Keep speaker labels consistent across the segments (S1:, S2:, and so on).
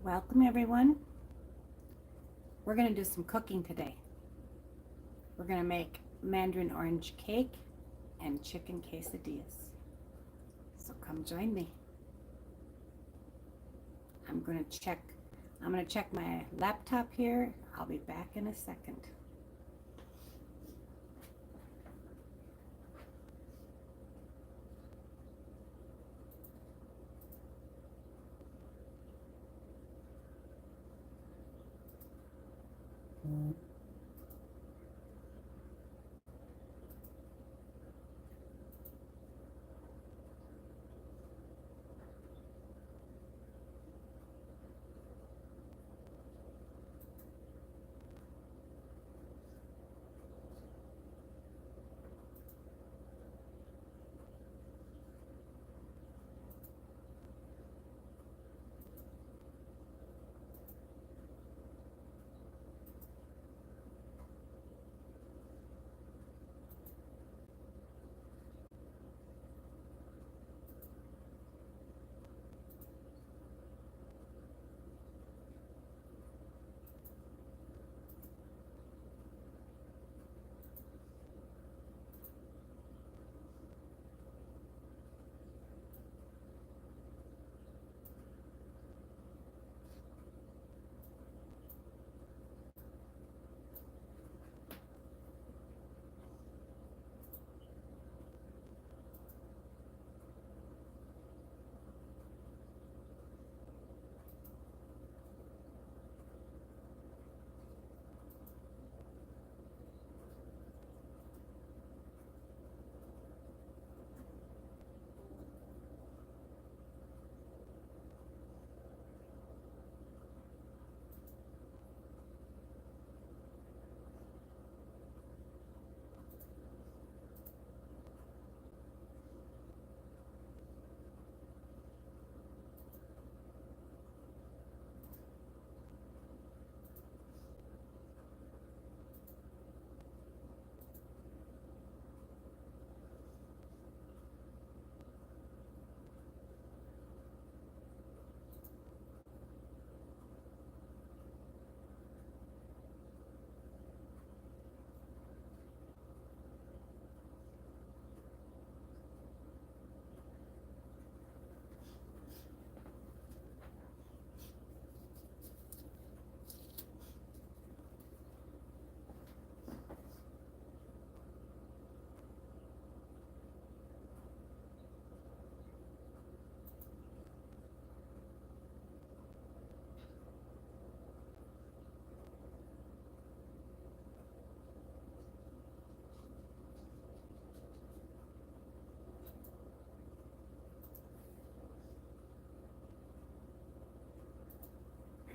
S1: Welcome everyone. We're going to do some cooking today. We're going to make Mandarin orange cake and chicken quesadillas. So come join me. I'm going to check my laptop here. I'll be back in a second.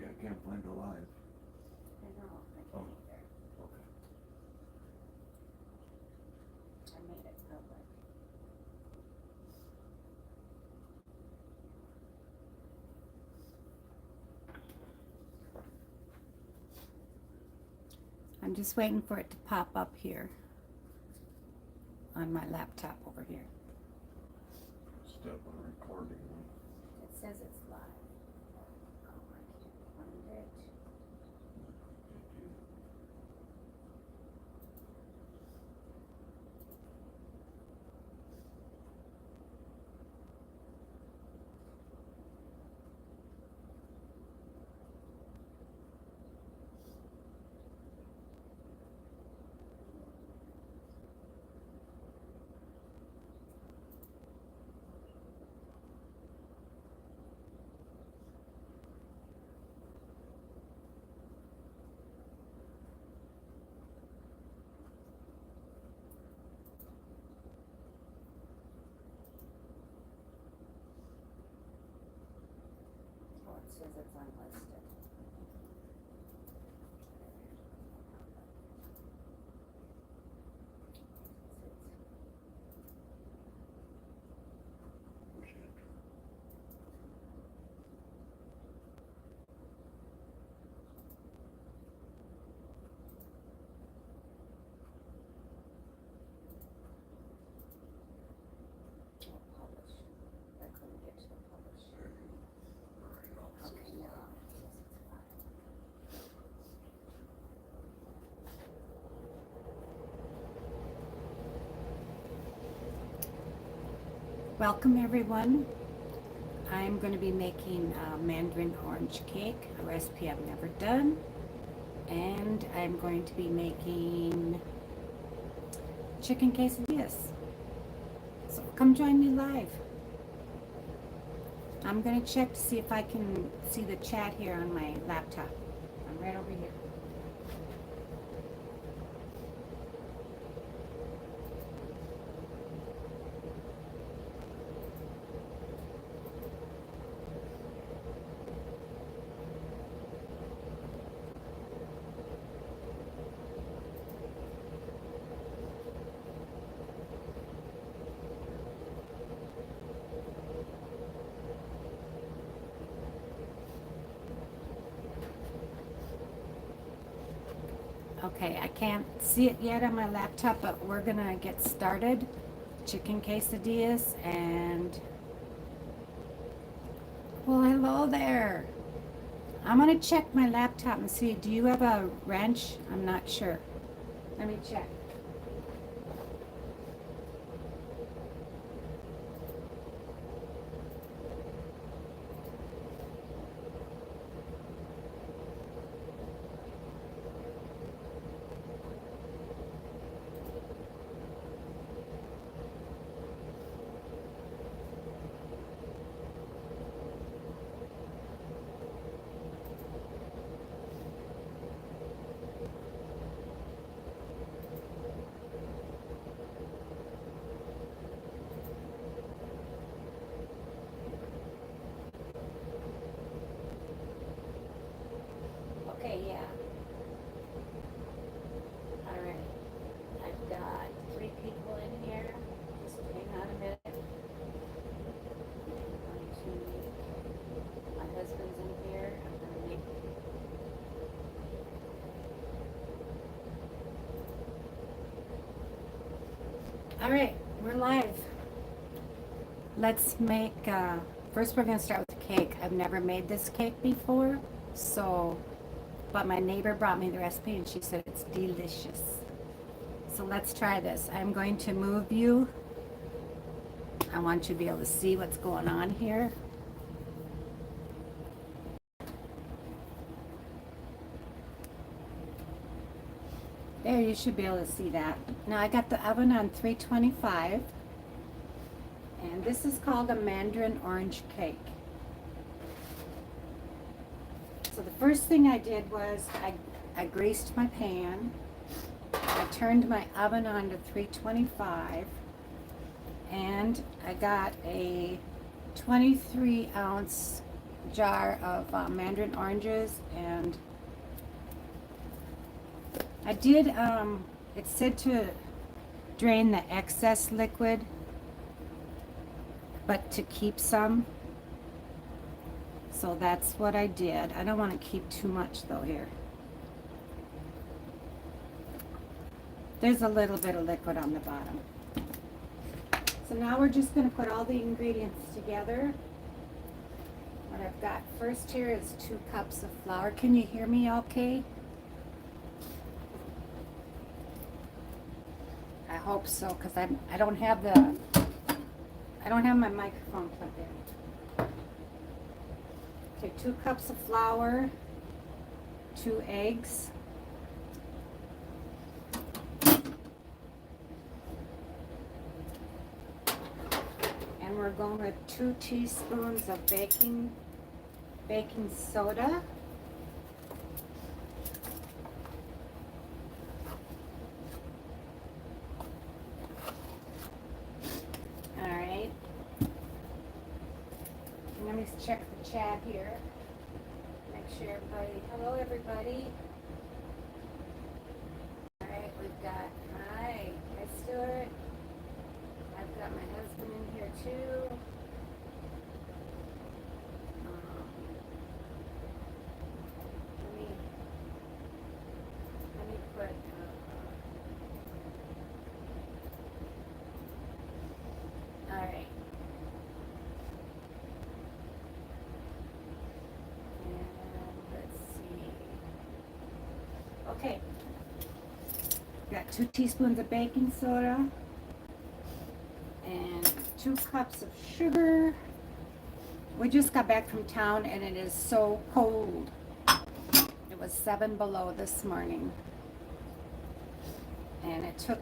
S2: I can't find a live.
S1: I know, I
S2: Oh.
S1: can't either.
S2: Okay.
S1: I made it public. I'm just waiting for it to pop up here on my laptop over here.
S2: Step on recording.
S1: It says it's live. Oh, I can't find it. Oh, it says it's unlisted. Publish. I couldn't get to the publish. Okay, now. Welcome everyone. I'm going to be making a Mandarin orange cake, a recipe I've never done. And I'm going to be making chicken quesadillas. So come join me live. I'm going to check to see if I can see the chat here on my laptop. I'm right over here. Okay, I can't see it yet on my laptop, but we're gonna get started. Chicken quesadillas and, well, hello there. I'm gonna check my laptop and see, do you have a wrench? I'm not sure. Let me check. Okay, yeah. All right. I've got 3 people in here. Just hang on a minute. 1, 2. My husband's in here. I'm gonna make. All right, we're live. Let's make. First, we're gonna start with the cake. I've never made this cake before, so. But my neighbor brought me the recipe and she said it's delicious. So let's try this. I'm going to move you. I want you to be able to see what's going on here. There, you should be able to see that. Now I got the oven on 325. And this is called a Mandarin orange cake. So the first thing I did was I greased my pan. I turned my oven on to 325, and I got a 23-ounce jar of Mandarin oranges, and I did, it said to drain the excess liquid, but to keep some. So that's what I did. I don't want to keep too much though here. There's a little bit of liquid on the bottom. So now we're just going to put all the ingredients together. What I've got first here is 2 cups of flour. Can you hear me okay? I hope so, because I don't have my microphone plugged in. Okay, 2 cups of flour, 2 eggs, and we're going with 2 teaspoons of baking soda. All right. And let me check the chat here. Make sure everybody, hello everybody. All right, we've got, hi Stuart. I've got my husband in here too. Let me put, all right. Okay, got 2 teaspoons of baking soda and 2 cups of sugar. We just got back from town and it is so cold. It was 7 below this morning. And it took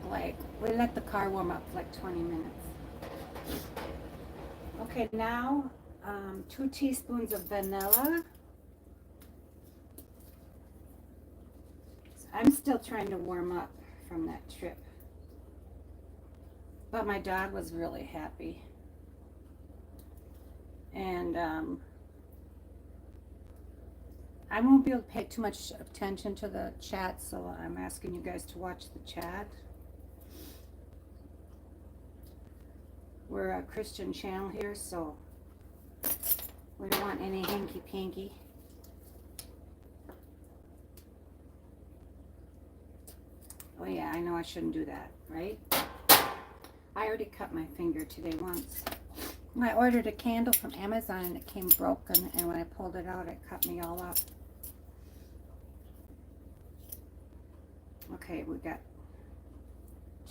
S1: we let the car warm up for like 20 minutes. Okay, now 2 teaspoons of vanilla. I'm still trying to warm up from that trip. But my dog was really happy. And I won't be able to pay too much attention to the chat, so I'm asking you guys to watch the chat. We're a Christian channel here, so we don't want any hanky-panky. Oh yeah, I know I shouldn't do that, right? I already cut my finger today once. I ordered a candle from Amazon and it came broken, and when I pulled it out, it cut me all up. Okay, we got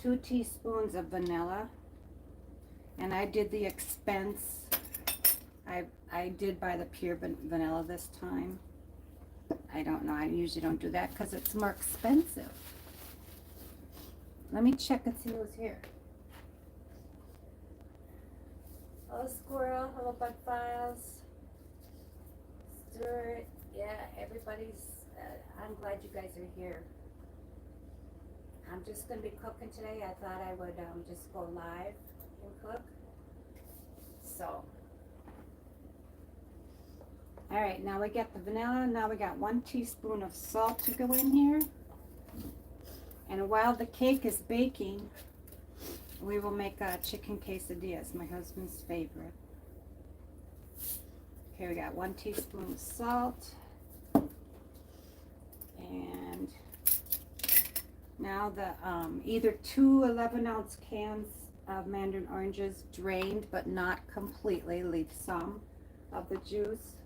S1: 2 teaspoons of vanilla, and I did the expense. I did buy the pure vanilla this time. I don't know, I usually don't do that because it's more expensive. Let me check and see who's here. Hello, Squirrel. Hello, Bug Files. Stuart. Yeah, everybody's. I'm glad you guys are here. I'm just going to be cooking today. I thought I would just go live and cook. So. Alright, now we got the vanilla. Now we got 1 teaspoon of salt to go in here. And while the cake is baking, we will make chicken quesadillas, my husband's favorite. Okay, we got 1 teaspoon of salt. And now the either 2 11-ounce cans of mandarin oranges, drained but not completely, leave some of the juice.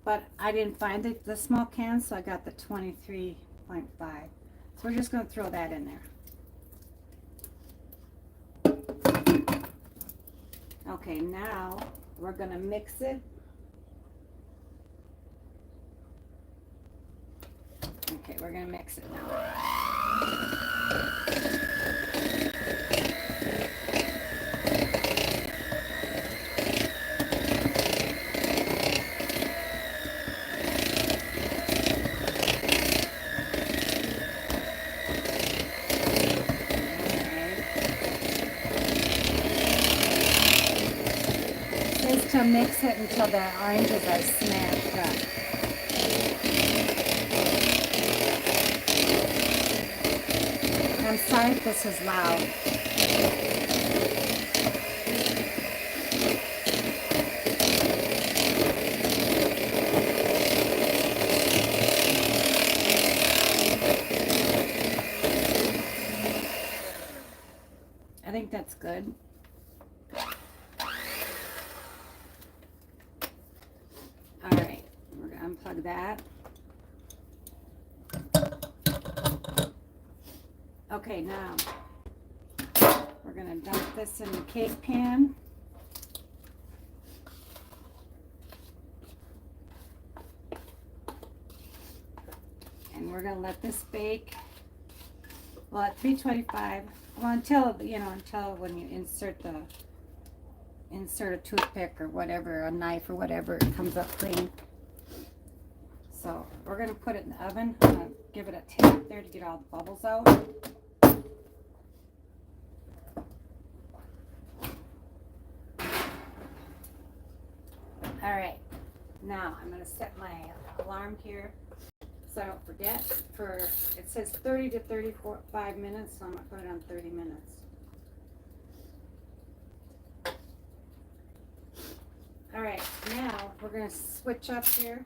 S1: But I didn't find the small cans, so I got the 23.5. So we're just going to throw that in there. Okay, now we're going to mix it. Okay, we're going to mix it now. To mix it until the oranges are smashed up. I'm sorry if this is loud. I think that's good. Unplug that. Okay, now we're going to dump this in the cake pan. And we're going to let this bake, well, at 325, well, until when you insert a toothpick or whatever, a knife or whatever, it comes up clean. So we're going to put it in the oven. I'm going to give it a tap there to get all the bubbles out. All right, now I'm going to set my alarm here so I don't forget. It says 30 to 35 minutes, so I'm going to put it on 30 minutes. All right, now we're going to switch up here.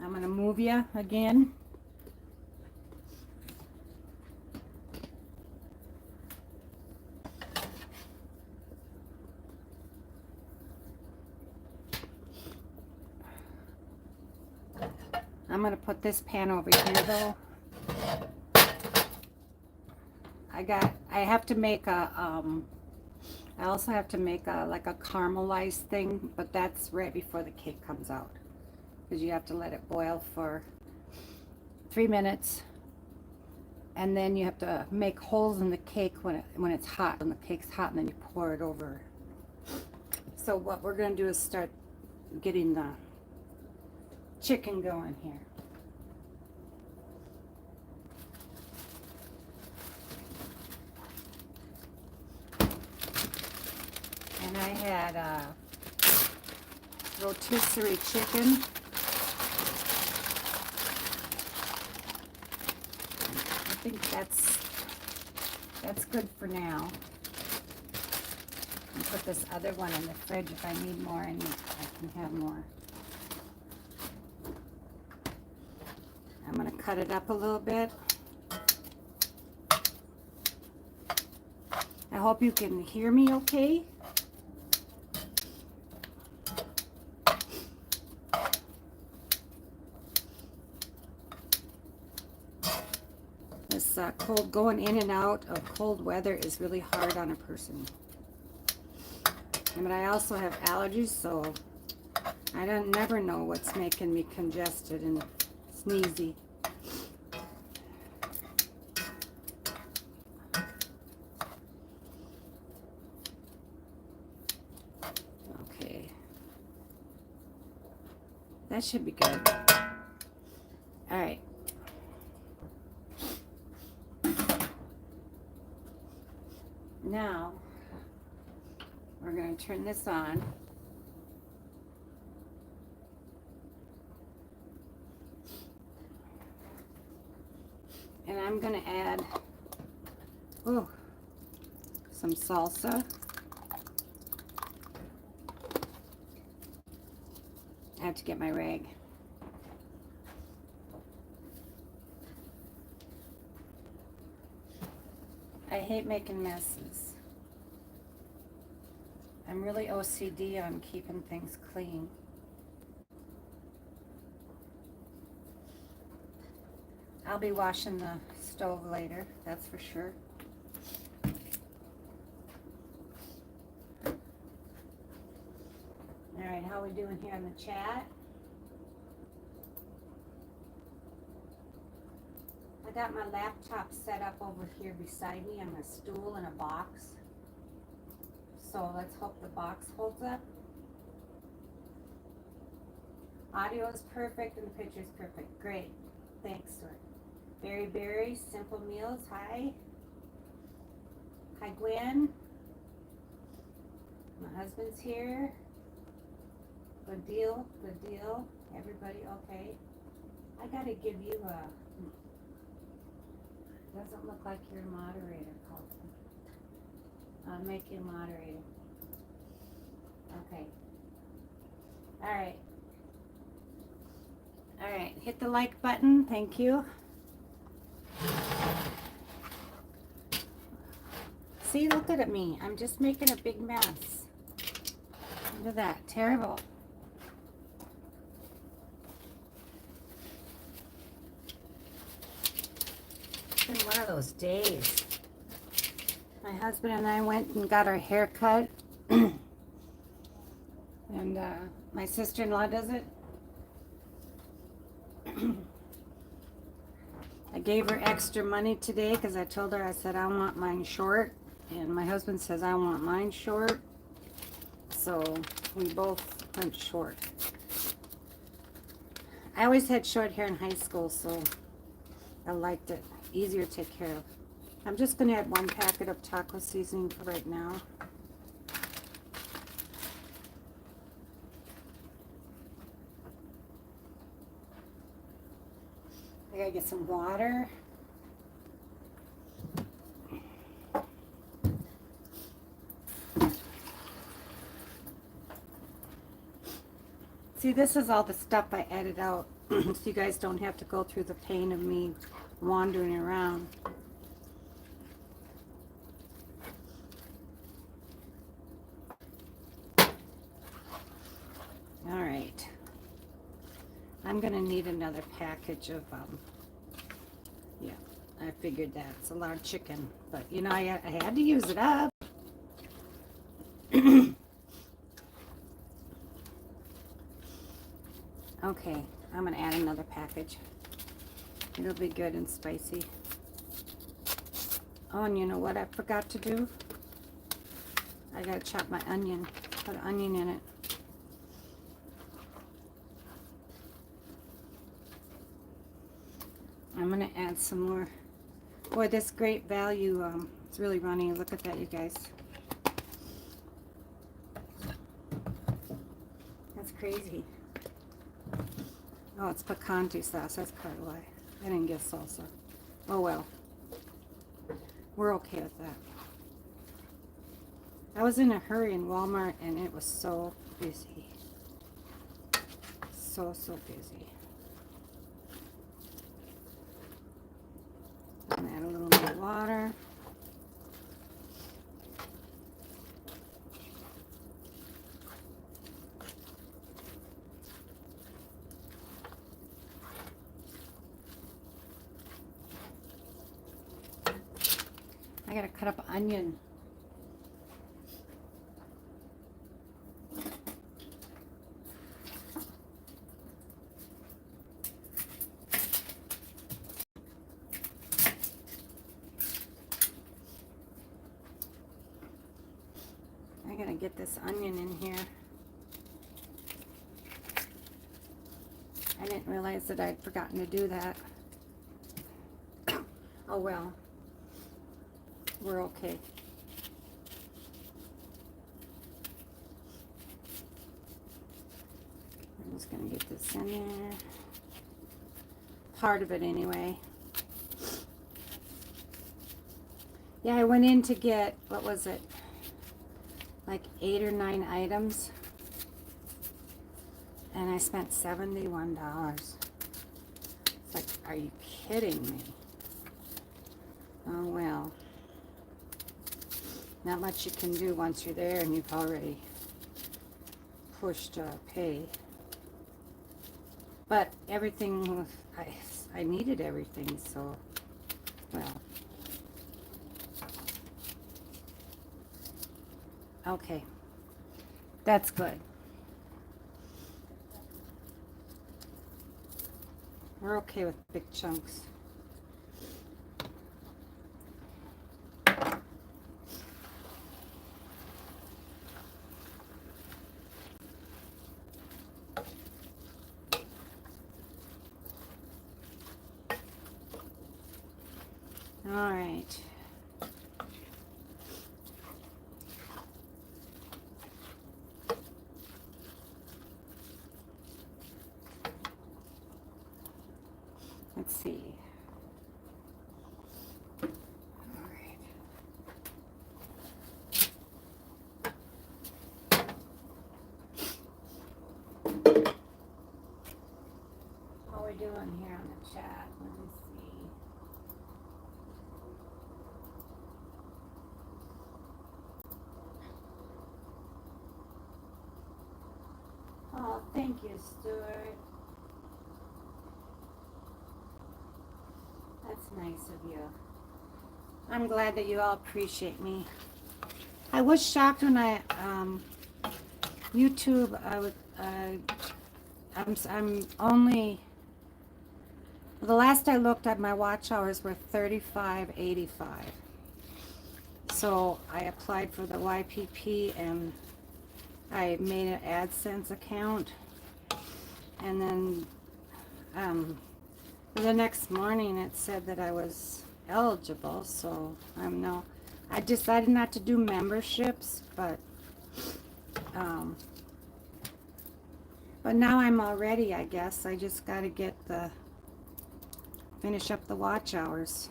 S1: I'm going to move you again. I'm gonna put this pan over here though. I have to make a, I also have to make a, like a caramelized thing, but that's right before the cake comes out. Because you have to let it boil for 3 minutes. And then you have to make holes in the cake when it's hot, when the cake's hot, and then you pour it over. So what we're gonna do is start getting the chicken going here. And I had rotisserie chicken. I think that's good for now. And put this other one in the fridge if I need more, and I can have more. I'm gonna cut it up a little bit. I hope you can hear me okay. This cold, going in and out of cold weather is really hard on a person. But I also have allergies, so I never know what's making me congested and sneezy. Okay. That should be good. All right. Now, we're going to turn this on. And I'm going to add some salsa. I have to get my rag. I hate making messes. I'm really OCD on keeping things clean. I'll be washing the stove later, that's for sure. All right, how are we doing here in the chat? I got my laptop set up over here beside me on a stool in a box. So let's hope the box holds up. Audio is perfect and the picture is perfect. Great. Thanks, Stuart. Berry, Simple Meals. Hi. Hi, Gwen. My husband's here. Good deal. Good deal. Everybody okay? I gotta give you a... Doesn't look like you're a moderator, Colton. I'll make you a moderator. Okay. All right. All right. Hit the like button. Thank you. See, look at me. I'm just making a big mess. Look at that. Terrible. It's been one of those days. My husband and I went and got our hair cut. And my sister-in-law does it. I gave her extra money today because I told her, I said, I want mine short. And my husband says, I want mine short. So we both went short. I always had short hair in high school, so I liked it. Easier to take care of. I'm just going to add 1 packet of taco seasoning for right now. I gotta get some water. See, this is all the stuff I edited out, so you guys don't have to go through the pain of me wandering around. All right. I'm gonna need another package of, yeah, I figured that. It's a lot of chicken, but you know, I had to use it up. Okay, I'm gonna add another package. It'll be good and spicy. Oh, and you know what I forgot to do? I gotta chop my onion, put an onion in it. I'm gonna add some more. Boy, this Great Value, it's really runny. Look at that, you guys. That's crazy. Oh, it's picante sauce. That's probably why. I didn't get salsa. Oh well. We're okay with that. I was in a hurry in Walmart and it was so busy. So busy. I'm gonna add a little more water. I gotta cut up onion. I gotta get this onion in here. I didn't realize that I'd forgotten to do that. Oh well. We're okay. I'm just gonna get this in there. Part of it anyway. Yeah, I went in to get, what was it? Like 8 or 9 items. And I spent $71. It's like, are you kidding me? Oh well. Not much you can do once you're there and you've already pushed pay. But everything, I needed everything, so, well. Okay, that's good. We're okay with big chunks. All right. Let's see. All right. How are we doing here on the chat? Let me see. Oh, thank you, Stuart. That's nice of you. I'm glad that you all appreciate me. I was shocked when I YouTube. I'm only. The last I looked at, my watch hours were 35.85. So I applied for the YPP and I made an AdSense account, and then the next morning it said that I was eligible, so I decided not to do memberships, but now I'm all ready, I guess. I just got to finish up the watch hours.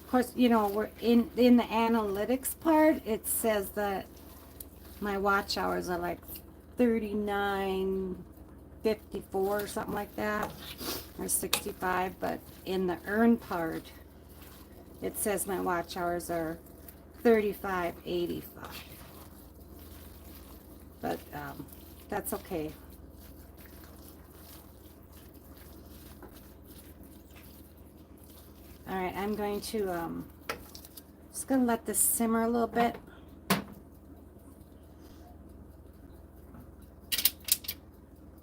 S1: Of course, you know, we're in the analytics part, it says that my watch hours are like 39.54 or something like that, or 65, but in the earn part, it says my watch hours are 35.85. but that's okay. All right, I'm going to just gonna let this simmer a little bit.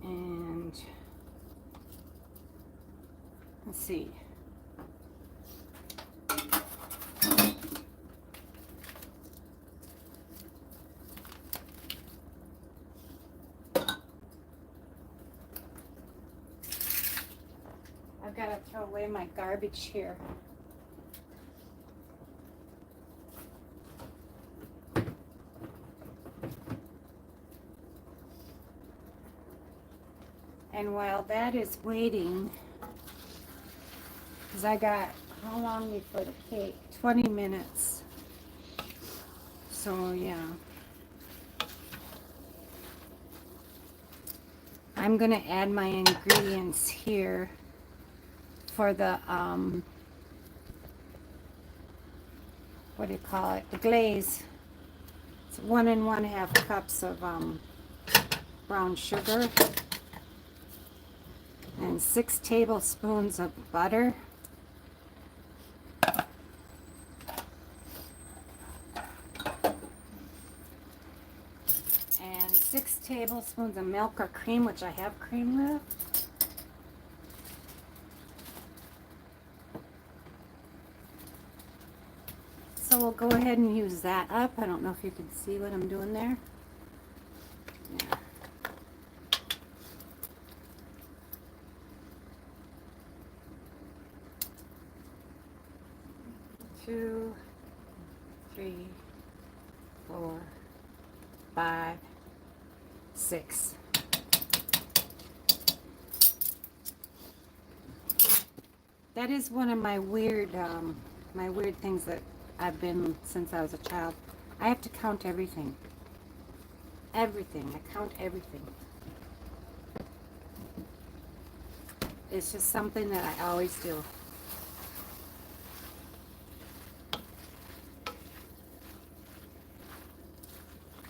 S1: And let's see. I've got to throw away my garbage here. And while that is waiting, because I got, how long before the cake? 20 minutes. So yeah. I'm going to add my ingredients here for the, what do you call it? The glaze. It's 1 1/2 cups of brown sugar. And 6 tablespoons of butter. And 6 tablespoons of milk or cream, which I have cream with. So we'll go ahead and use that up. I don't know if you can see what I'm doing there. Yeah. 2, 3, 4, 5, 6. That is one of my weird things that I've been since I was a child. I have to count everything. Everything. I count everything. It's just something that I always do.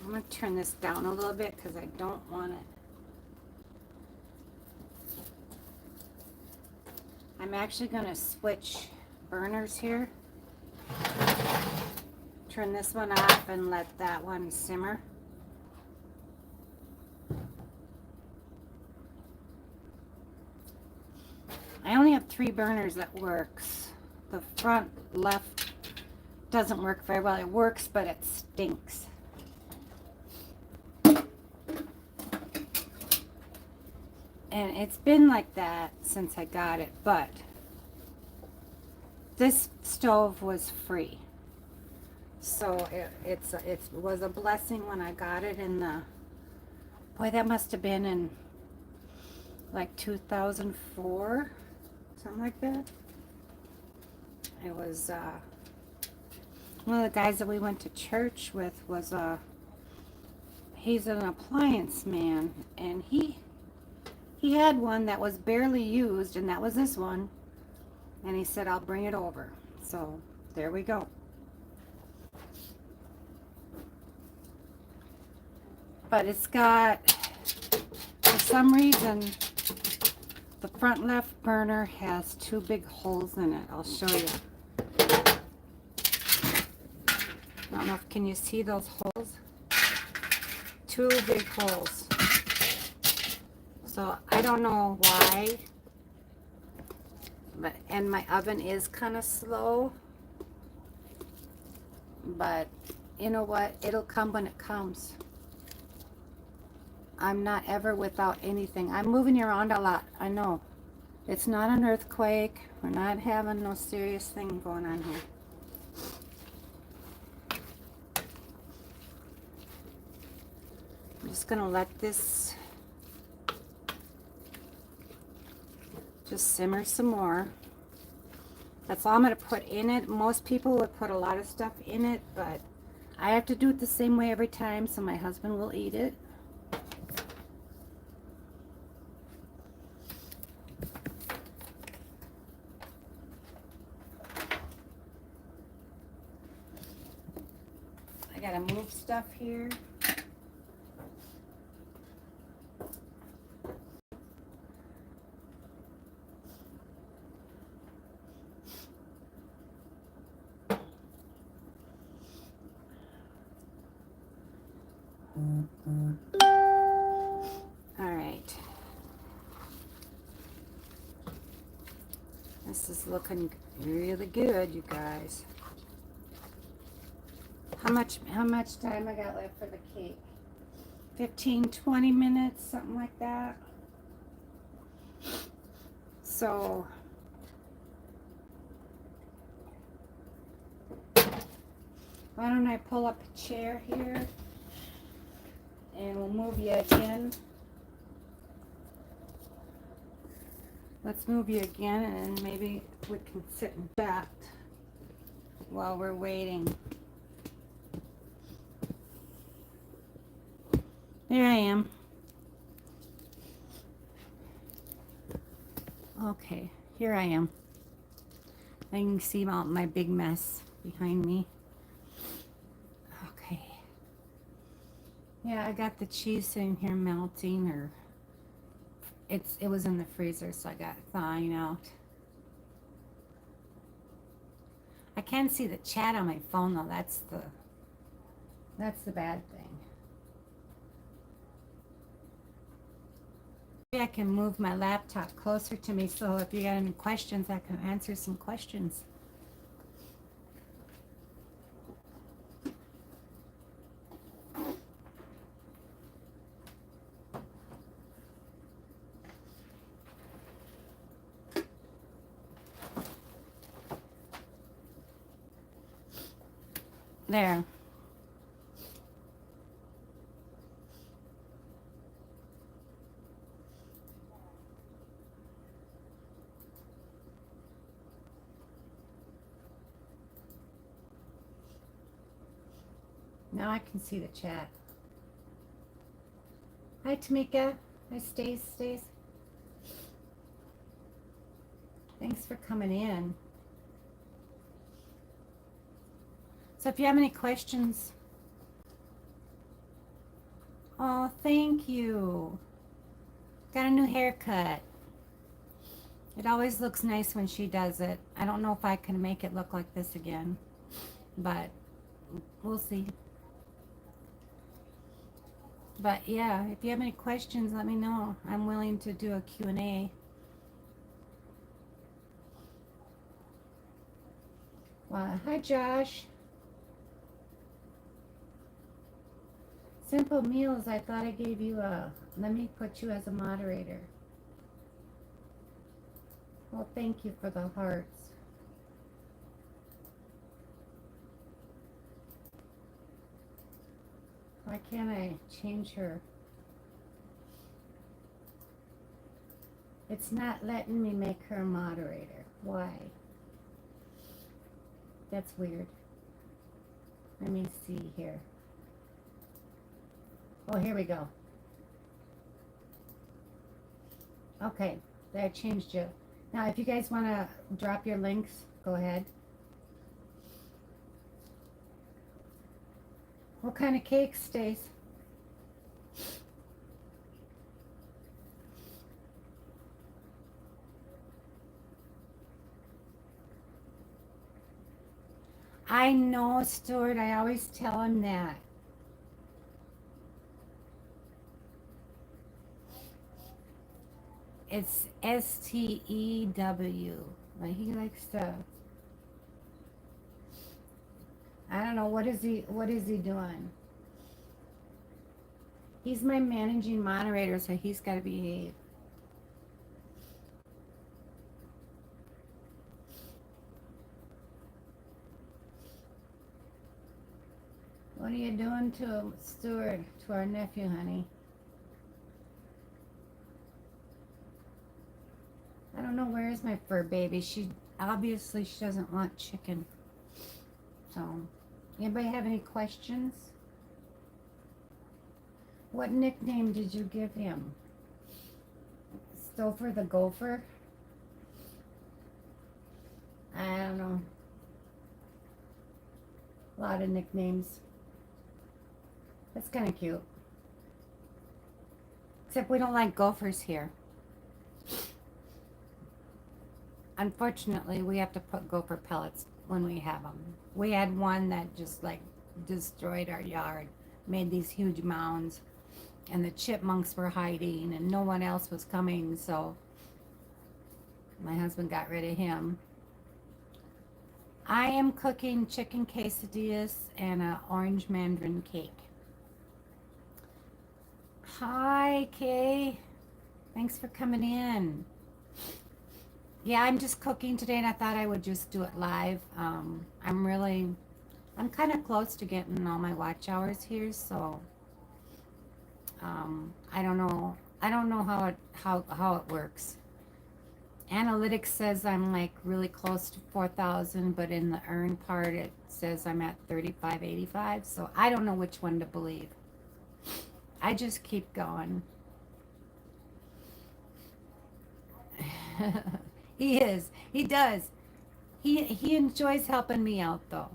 S1: I'm going to turn this down a little bit because I don't want it. I'm actually going to switch burners here. Turn this one off and let that one simmer. I only have 3 burners that works. The front left doesn't work very well. It works, but it stinks. And it's been like that since I got it, but this stove was free. So it was a blessing when I got it in the, boy, that must have been in like 2004, something like that. It was, one of the guys that we went to church with was, he's an appliance man, and he had one that was barely used, and that was this one. And he said, I'll bring it over. So there we go. But it's got, for some reason, the front left burner has 2 big holes in it. I'll show you. I don't know if, can you see those holes? 2 big holes. So I don't know why, but, and my oven is kind of slow, but you know what, it'll come when it comes. I'm not ever without anything. I'm moving around a lot, I know. It's not an earthquake. We're not having no serious thing going on here. I'm just gonna let this just simmer some more. That's all I'm going to put in it. Most people would put a lot of stuff in it, but I have to do it the same way every time, so my husband will eat it. I got to move stuff here. All right. This is looking really good, you guys. How much time I got left for the cake? 15, 20 minutes, something like that. So why don't I pull up a chair here and we'll move you again. Let's move you again and maybe we can sit and chat while we're waiting. There I am. Okay, here I am. I can see my big mess behind me. Okay. Yeah, I got the cheese sitting here melting, or it was in the freezer, so I got it thawing out. I can see the chat on my phone though. That's the bad thing. Maybe I can move my laptop closer to me, so if you got any questions, I can answer some questions. There. Now I can see the chat. Hi, Tamika. Hi, Stace. Thanks for coming in. So if you have any questions. Oh, thank you. Got a new haircut. It always looks nice when she does it. I don't know if I can make it look like this again, but we'll see. But yeah, if you have any questions, let me know. I'm willing to do a Q&A. Hi, Josh. Simple Meals, I thought I gave you let me put you as a moderator. Well, thank you for the hearts. Why can't I change her? It's not letting me make her a moderator. Why? That's weird. Let me see here. Oh, here we go. Okay, I changed you. Now, if you guys want to drop your links, go ahead. What kind of cake, Stace? I know, Stuart. I always tell him that. It's STEW. Like, he likes to. I don't know, what is he doing? He's my managing moderator, so he's got to behave. What are you doing to Stuart, to our nephew, honey? I don't know, where is my fur baby? She doesn't want chicken. So, anybody have any questions? What nickname did you give him? Stouffer the Gopher? I don't know. A lot of nicknames. That's kind of cute. Except we don't like gophers here. Unfortunately, we have to put gopher pellets when we have them. We had one that just like destroyed our yard. made these huge mounds, and the chipmunks were hiding, and no one else was coming, so my husband got rid of him. I am cooking chicken quesadillas and an orange mandarin cake. Hi, Kay. Thanks for coming in. Yeah, I'm just cooking today, and I thought I would just do it live. I'm kind of close to getting all my watch hours here, so I don't know. I don't know how it works. Analytics says I'm like really close to 4,000, but in the earn part it says I'm at 3585. So I don't know which one to believe. I just keep going. He is. He does. He enjoys helping me out though.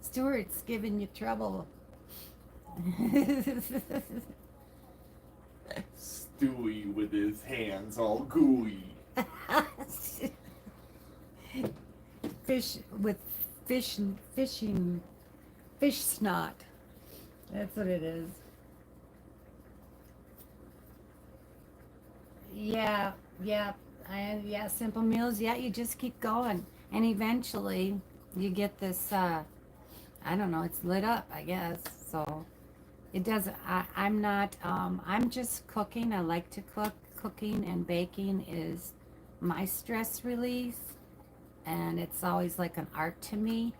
S1: Stuart's giving you trouble.
S3: Stewie with his hands all gooey.
S1: Fish with fish snot. That's what it is. Yeah, simple meals. Yeah, you just keep going, and eventually you get this. I don't know. It's lit up, I guess. So it doesn't. I'm not. I'm just cooking. I like to cook. Cooking and baking is my stress release, and it's always like an art to me.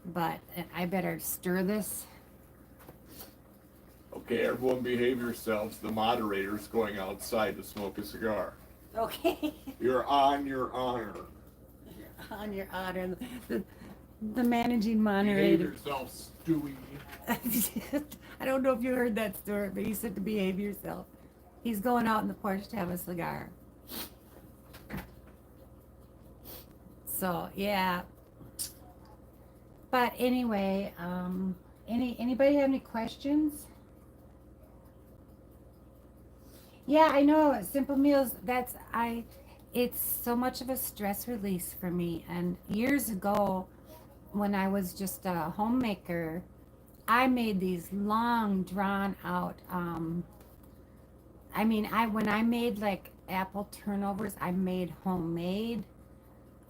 S1: But I better stir this.
S3: Okay, everyone behave yourselves. The moderator's going outside to smoke a cigar.
S1: Okay.
S3: You're on your honor.
S1: On your honor, the managing
S3: Behave
S1: moderator.
S3: yourself, Stewie.
S1: I don't know if you heard that story, but he said to behave yourself. He's going out in the porch to have a cigar. So yeah. But anyway, anybody have any questions? Yeah, I know. Simple meals. It's so much of a stress release for me. And years ago, when I was just a homemaker, I made these long, drawn out. When I made like apple turnovers, I made homemade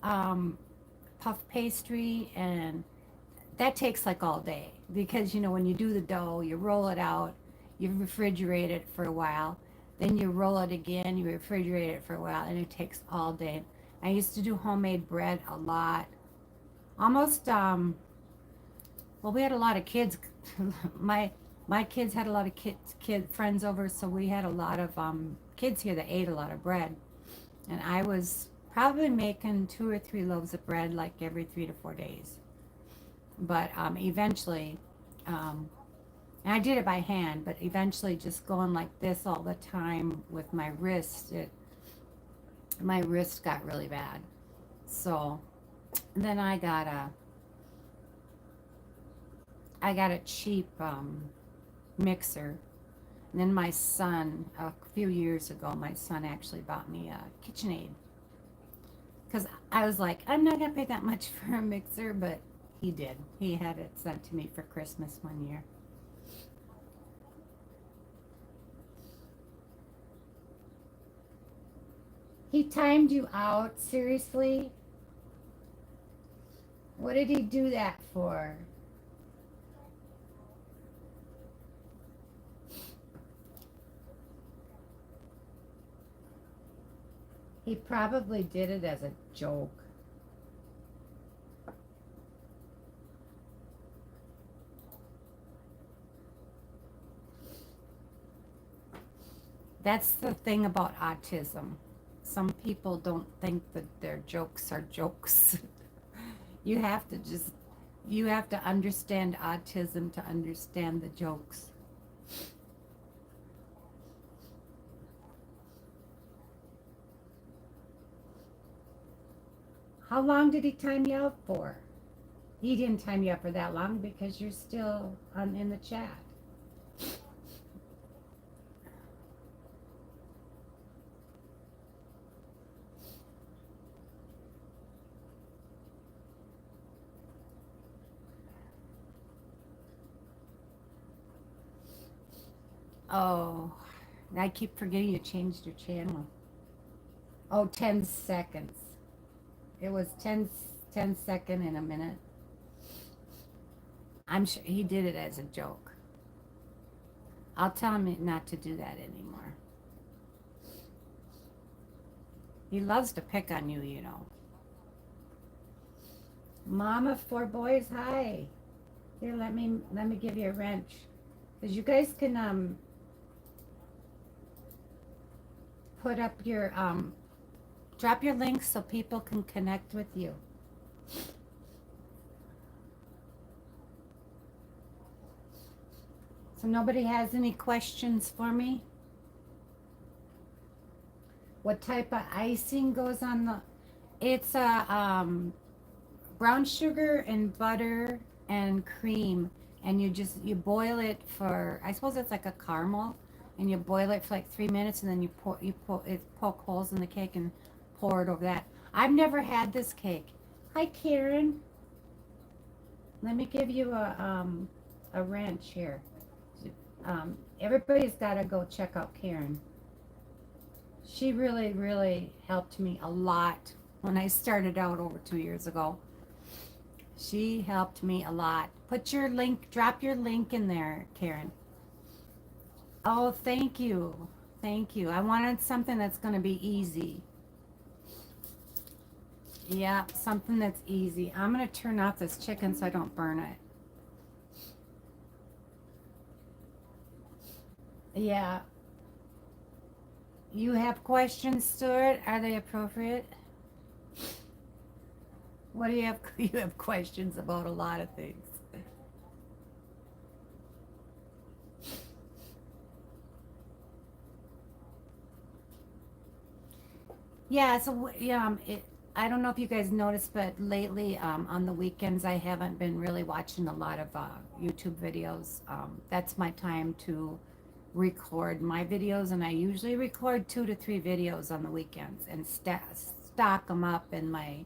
S1: puff pastry, and that takes like all day because when you do the dough, you roll it out, you refrigerate it for a while. Then you roll it again, you refrigerate it for a while, and it takes all day. I used to do homemade bread a lot. Almost, we had a lot of kids. my kids had a lot of kid friends over, so we had a lot of kids here that ate a lot of bread. And I was probably making 2 or 3 loaves of bread like every 3 to 4 days. But eventually, and I did it by hand, but eventually just going like this all the time with my wrist, my wrist got really bad. So then I got a cheap mixer. And then my son, a few years ago, my son actually bought me a KitchenAid. Because I was like, I'm not going to pay that much for a mixer, but he did. He had it sent to me for Christmas one year. He timed you out? Seriously? What did he do that for? He probably did it as a joke. That's the thing about autism. Some people don't think that their jokes are jokes. You have to understand autism to understand the jokes. How long did he time you out for? He didn't time you up for that long because you're still in the chat. Oh, I keep forgetting you changed your channel. Oh, 10 seconds. It was 10 second in a minute. I'm sure he did it as a joke. I'll tell him not to do that anymore. He loves to pick on you, you know. Mama, 4 boys, hi. Here, let me give you a wrench. Cause you guys can put up your drop your links so people can connect with you. So nobody has any questions for me? What type of icing goes on the? It's a brown sugar and butter and cream, and you boil it for, I suppose it's like a caramel, and you boil it for like 3 minutes, and then you poke holes in the cake and pour it over that. I've never had this cake. Hi, Karen. Let me give you a wrench here. Everybody's got to go check out Karen. She really, really helped me a lot when I started out over 2 years ago. She helped me a lot. Put your link, drop your link in there, Karen. Oh, thank you. Thank you. I wanted something that's going to be easy. Yeah, something that's easy. I'm going to turn off this chicken so I don't burn it. Yeah. You have questions, Stuart? Are they appropriate? What do you have? You have questions about a lot of things. Yeah, so I don't know if you guys noticed, but lately on the weekends I haven't been really watching a lot of YouTube videos. That's my time to record my videos, and I usually record 2 to 3 videos on the weekends and stock them up in my,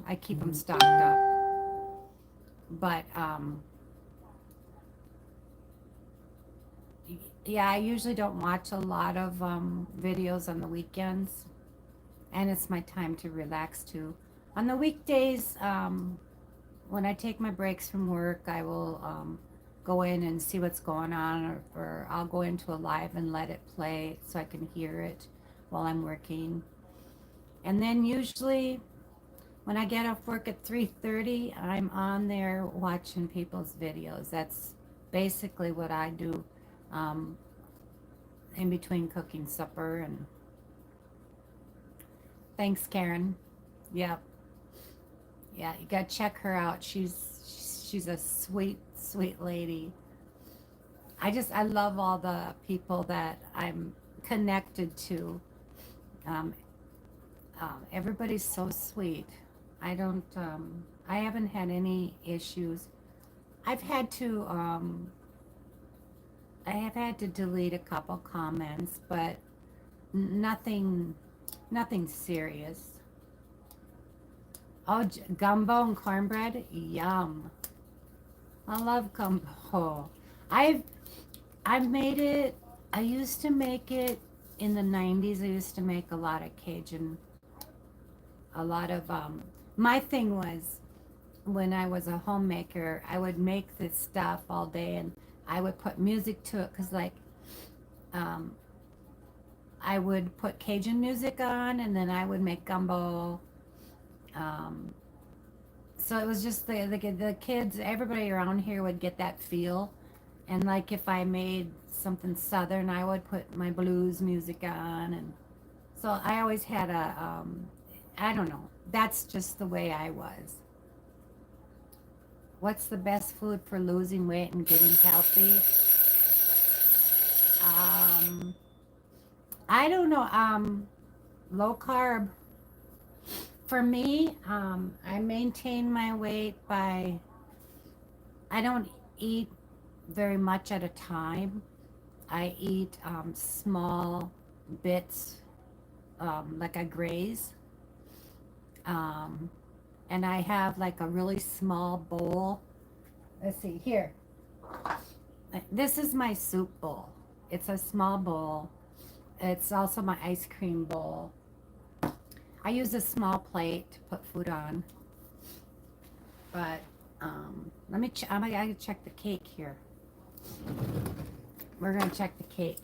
S1: I keep them stocked up. But yeah, I usually don't watch a lot of videos on the weekends, and it's my time to relax too. On the weekdays, when I take my breaks from work, I will go in and see what's going on, or I'll go into a live and let it play so I can hear it while I'm working. And then usually when I get off work at 3:30, I'm on there watching people's videos. That's basically what I do in between cooking supper. And thanks, Karen. Yep. Yeah, you gotta check her out. She's a sweet, sweet lady. I love all the people that I'm connected to. Um, Everybody's so sweet. I haven't had any issues. I've had to, I have had to delete a couple comments, but nothing serious. Oh, gumbo and cornbread, yum. I love gumbo. I've made it. I used to make it in the 90s. I used to make a lot of Cajun, a lot of my thing was, when I was a homemaker, I would make this stuff all day, and I would put music to it, because like I would put Cajun music on, and then I would make gumbo. So it was just the kids, everybody around here would get that feel. And like if I made something southern, I would put my blues music on. And so I always had I don't know, that's just the way I was. What's the best food for losing weight and getting healthy? I don't know. Low carb. For me, I maintain my weight by, I don't eat very much at a time. I eat small bits, like I graze. And I have like a really small bowl. Let's see, here. This is my soup bowl. It's a small bowl. It's also my ice cream bowl. I use a small plate to put food on. But let me. I gotta check the cake here. We're gonna check the cake.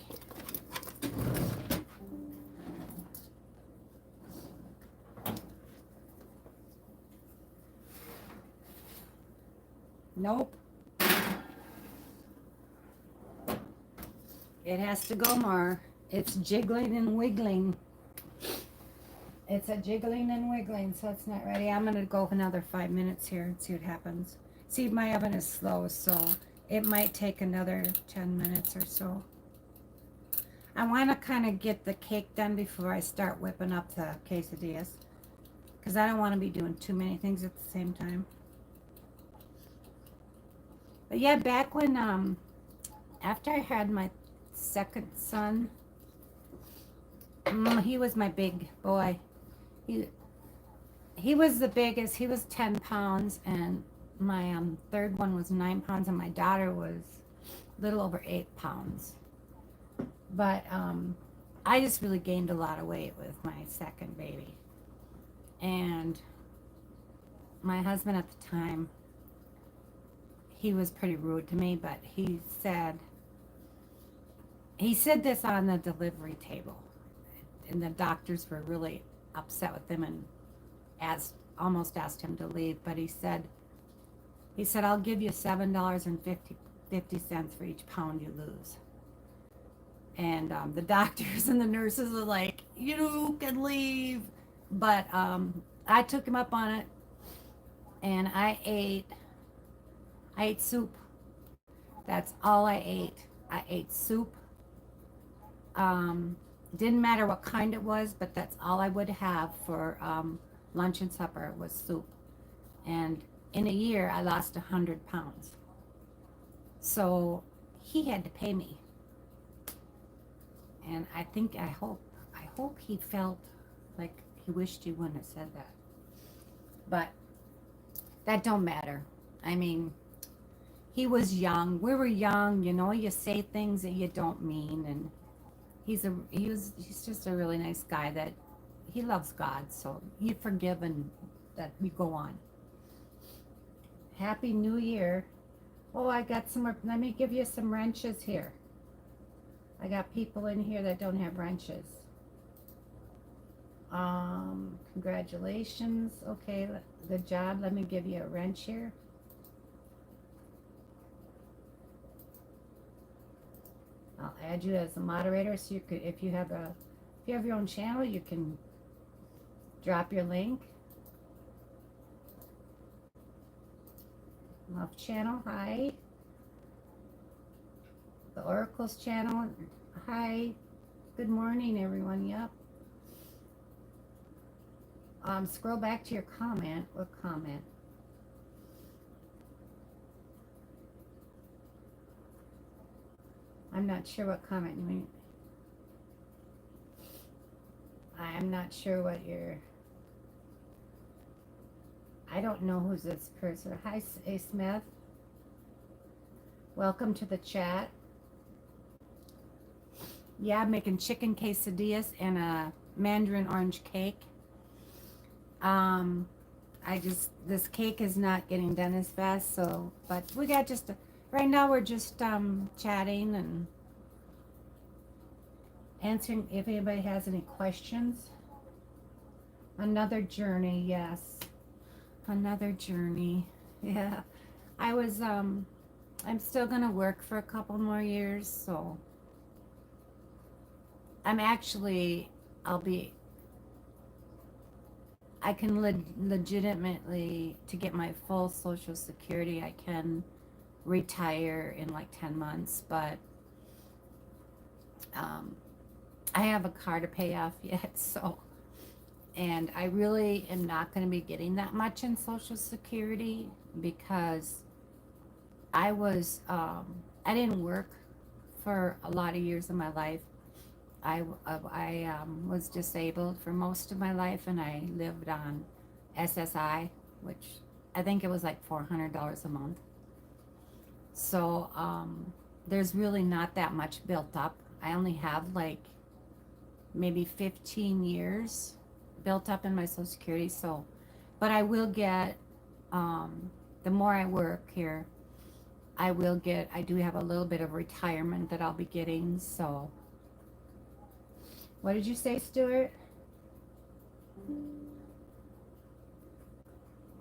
S1: Nope. It has to go more. It's jiggling and wiggling. It's a jiggling and wiggling, so it's not ready. I'm gonna go another 5 minutes here and see what happens. See, my oven is slow, so it might take another 10 minutes or so. I want to kind of get the cake done before I start whipping up the quesadillas, because I don't want to be doing too many things at the same time. But yeah, back when after I had my second son, he was my big boy. He was the biggest. He was 10 pounds, and my third one was 9 pounds, and my daughter was a little over 8 pounds. But I just really gained a lot of weight with my second baby. And my husband at the time, he was pretty rude to me, but he said this on the delivery table, and the doctors were really upset with him and almost asked him to leave. But he said I'll give you $7.50 for each pound you lose. And the doctors and the nurses are like, you can leave. But I took him up on it, and I ate soup. That's all I ate. I ate soup. Didn't matter what kind it was, but that's all I would have for lunch and supper was soup. And in a year, I lost 100 pounds. So he had to pay me. And I hope he felt like he wished he wouldn't have said that. But that don't matter. I mean, he was young. We were young, you say things that you don't mean. And he's just a really nice guy that he loves God. So you forgive and that we go on. Happy New Year. Oh, I got some more. Let me give you some wrenches here. I got people in here that don't have wrenches. Congratulations. Okay, good job. Let me give you a wrench here. I'll add you as a moderator, so you could, if you have your own channel, you can drop your link. Love channel, hi. The Oracle's channel, hi. Good morning, everyone. Yep. Scroll back to your comment. What comment? I'm not sure what comment you mean. I'm not sure what you're... I don't know who's this person. Hi, A. Smith. Welcome to the chat. Yeah, I'm making chicken quesadillas and a Mandarin orange cake. This cake is not getting done as fast, so, but we got right now we're just chatting and answering if anybody has any questions. Another journey, yes. Another journey. Yeah. I'm still gonna work for a couple more years, so I can legitimately, to get my full Social Security, I can retire in like 10 months, but I have a car to pay off yet, so, and I really am not going to be getting that much in Social Security because I didn't work for a lot of years of my life. I was disabled for most of my life, and I lived on SSI, which I think it was like $400 a month. So there's really not that much built up. I only have like maybe 15 years built up in my Social Security. So, but I will get, the more I work here, I do have a little bit of retirement that I'll be getting. So, what did you say, Stuart?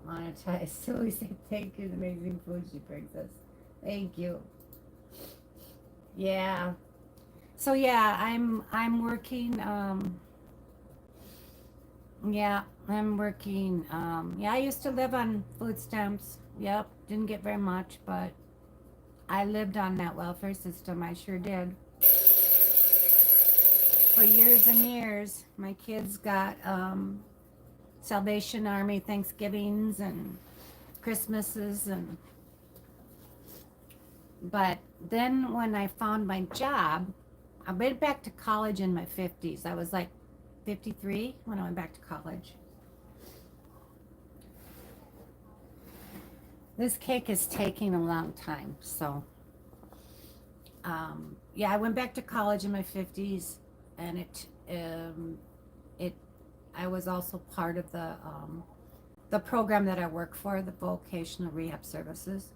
S1: Monetize. So we say thank you, the amazing food she brings us. Thank you. Yeah. So yeah, I'm working. Yeah, I'm working. Yeah, I used to live on food stamps. Yep, didn't get very much, but I lived on that welfare system. I sure did. For years and years, my kids got Salvation Army Thanksgivings and Christmases, and but then when I found my job, I went back to college in my 50s. I was like 53 when I went back to college. This cake is taking a long time, so yeah, I went back to college in my 50s, and it I was also part of the program that I work for, the Vocational Rehab Services.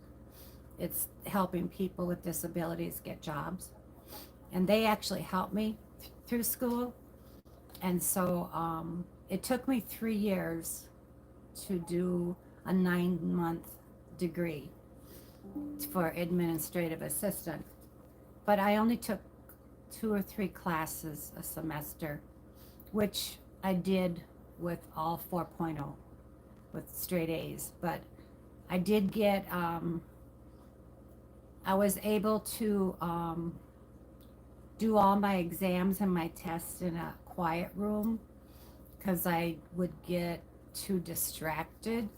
S1: It's helping people with disabilities get jobs, and they actually helped me through school. And so it took me 3 years to do a 9-month degree for administrative assistant, but I only took 2 or 3 classes a semester, which I did with all 4.0 with straight A's. But I did get I was able to do all my exams and my tests in a quiet room because I would get too distracted.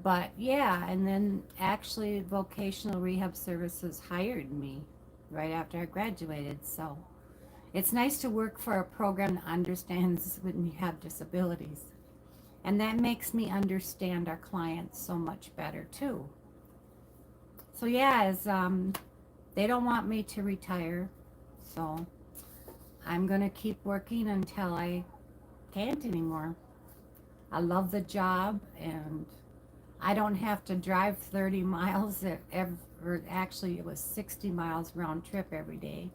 S1: But yeah, and then actually Vocational Rehab Services hired me right after I graduated. So it's nice to work for a program that understands when you have disabilities. And that makes me understand our clients so much better too. So yeah, as they don't want me to retire, so I'm gonna keep working until I can't anymore. I love the job, and I don't have to drive 30 miles or actually it was 60 miles round trip every day.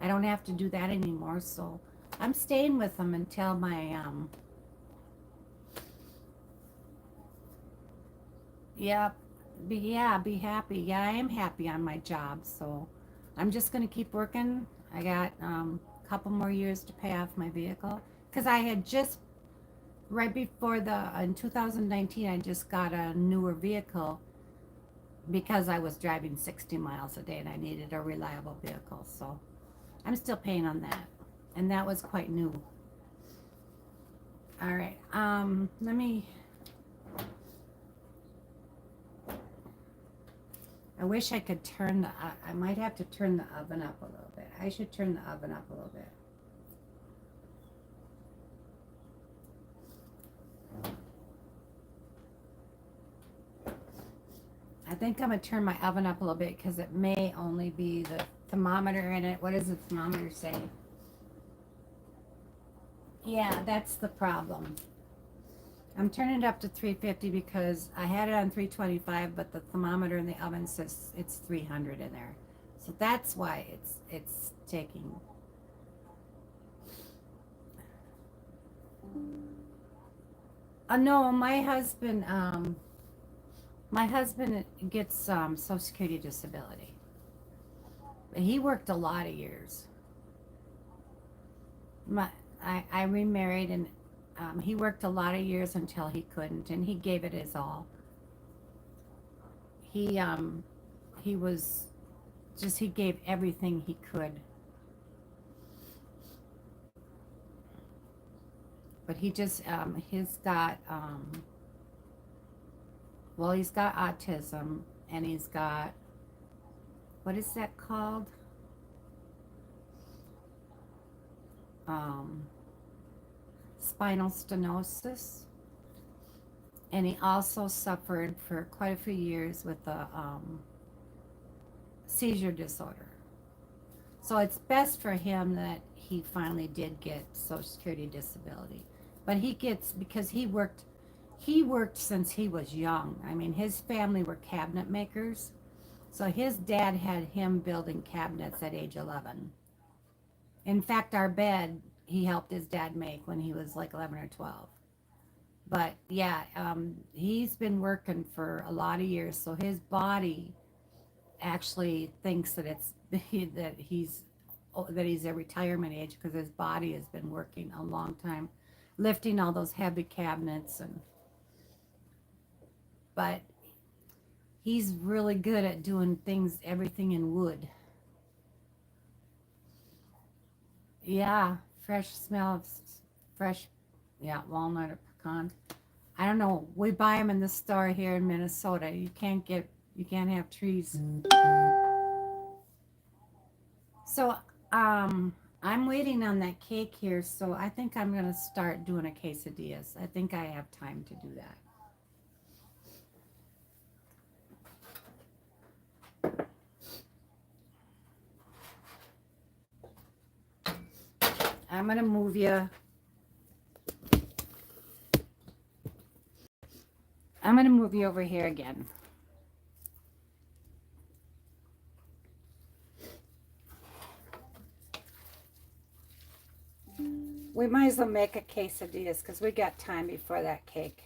S1: I don't have to do that anymore, so I'm staying with them until my yeah, be happy. Yeah, I am happy on my job, so I'm just gonna keep working. I got a couple more years to pay off my vehicle because I had just right before in 2019 I just got a newer vehicle because I was driving 60 miles a day and I needed a reliable vehicle. So I'm still paying on that, and that was quite new. All right, let me. I wish I could turn I might have to turn the oven up a little bit. I should turn the oven up a little bit. I think I'm gonna turn my oven up a little bit because it may only be the thermometer in it. What does the thermometer say? Yeah, that's the problem. I'm turning it up to 350 because I had it on 325, but the thermometer in the oven says it's 300 in there. So that's why it's taking. No, my husband gets Social Security disability. He worked a lot of years. I remarried, and he worked a lot of years until he couldn't, and he gave it his all. He was just he gave everything he could. But he just he's got well, he's got autism, and he's got, what is that called? Spinal stenosis. And he also suffered for quite a few years with a seizure disorder. So it's best for him that he finally did get Social Security disability. But he gets, because he worked since he was young. I mean, his family were cabinet makers. So his dad had him building cabinets at age 11. In fact, our bed, he helped his dad make when he was like 11 or 12. But yeah, he's been working for a lot of years. So his body actually thinks that that he's at retirement age because his body has been working a long time, lifting all those heavy cabinets. But he's really good at doing everything in wood. Yeah, fresh smell of fresh, yeah, walnut or pecan. I don't know. We buy them in the store here in Minnesota. You can't have trees. So, I'm waiting on that cake here, so I think I'm gonna start doing a quesadillas. I think I have time to do that. I'm gonna move you. I'm gonna move you over here again. We might as well make a quesadillas because we got time before that cake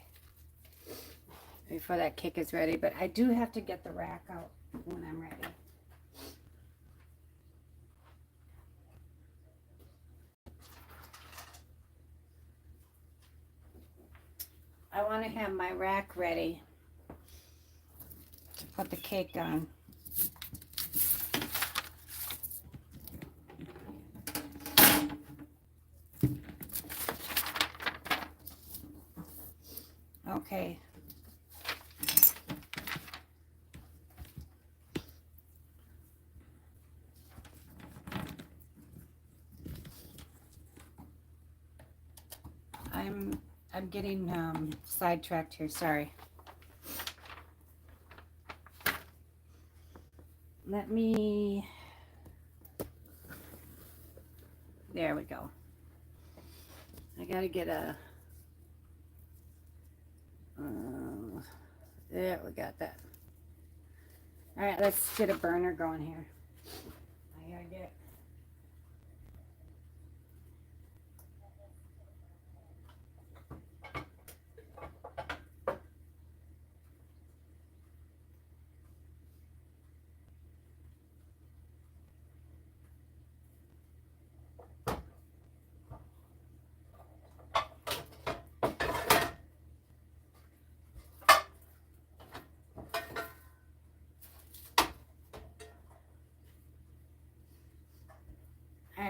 S1: is ready. But I do have to get the rack out when I'm ready. I want to have my rack ready to put the cake on. Okay. I'm getting sidetracked here, sorry. Let me, there we go. I gotta get there, we got that. All right, let's get a burner going here. I gotta get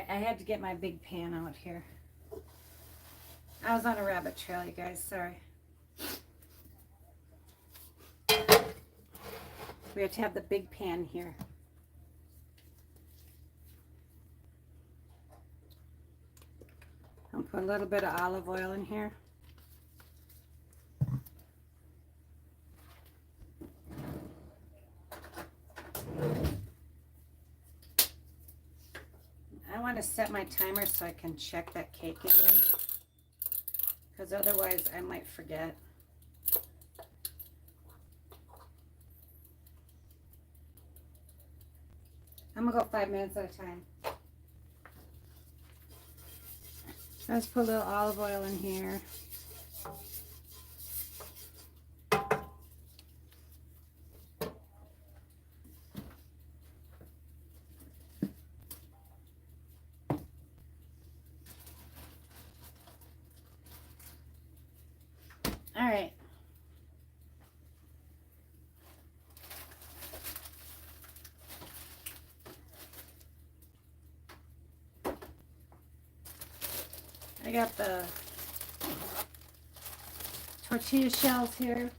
S1: I had to get my big pan out here. I was on a rabbit trail, you guys, sorry. We have to have the big pan here. I'll put a little bit of olive oil in here. I want to set my timer so I can check that cake again, because otherwise I might forget. I'm gonna go 5 minutes at a time. Let's put a little olive oil in here. All right. I got the tortilla shells here.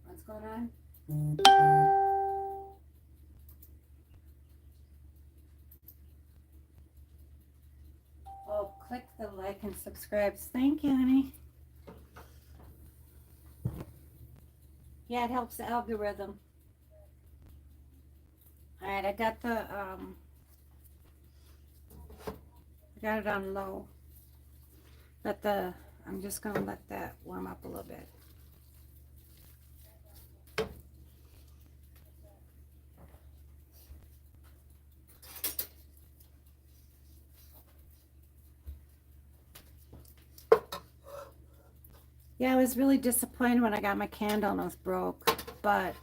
S1: What's going on? subscribes. Thank you, honey. Yeah, it helps the algorithm. Alright, I got it on low. I'm just gonna let that warm up a little bit. Yeah, I was really disappointed when I got my candle and it was broke, but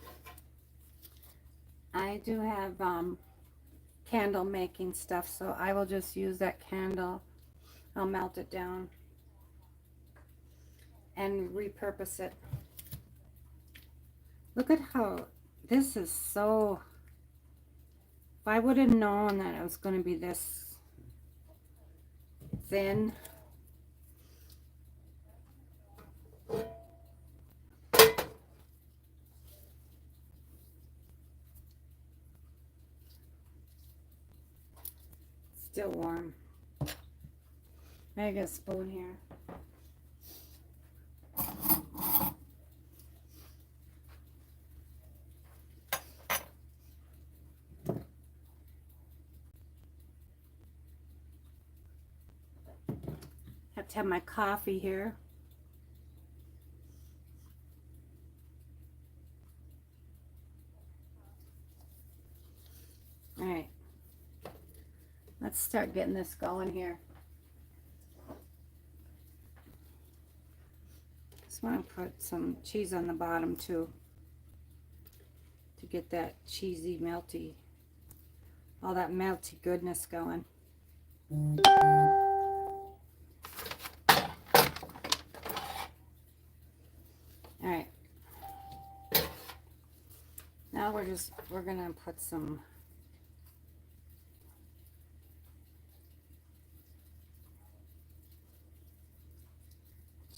S1: I do have candle making stuff, so I will just use that candle. I'll melt it down and repurpose it. Look at how this is so, if I would have known that it was going to be this thin. Still warm. I got a spoon here. Have to have my coffee here. All right. Let's start getting this going here. Just want to put some cheese on the bottom too, to get that cheesy, melty, all that melty goodness going. All right. Now we're gonna put some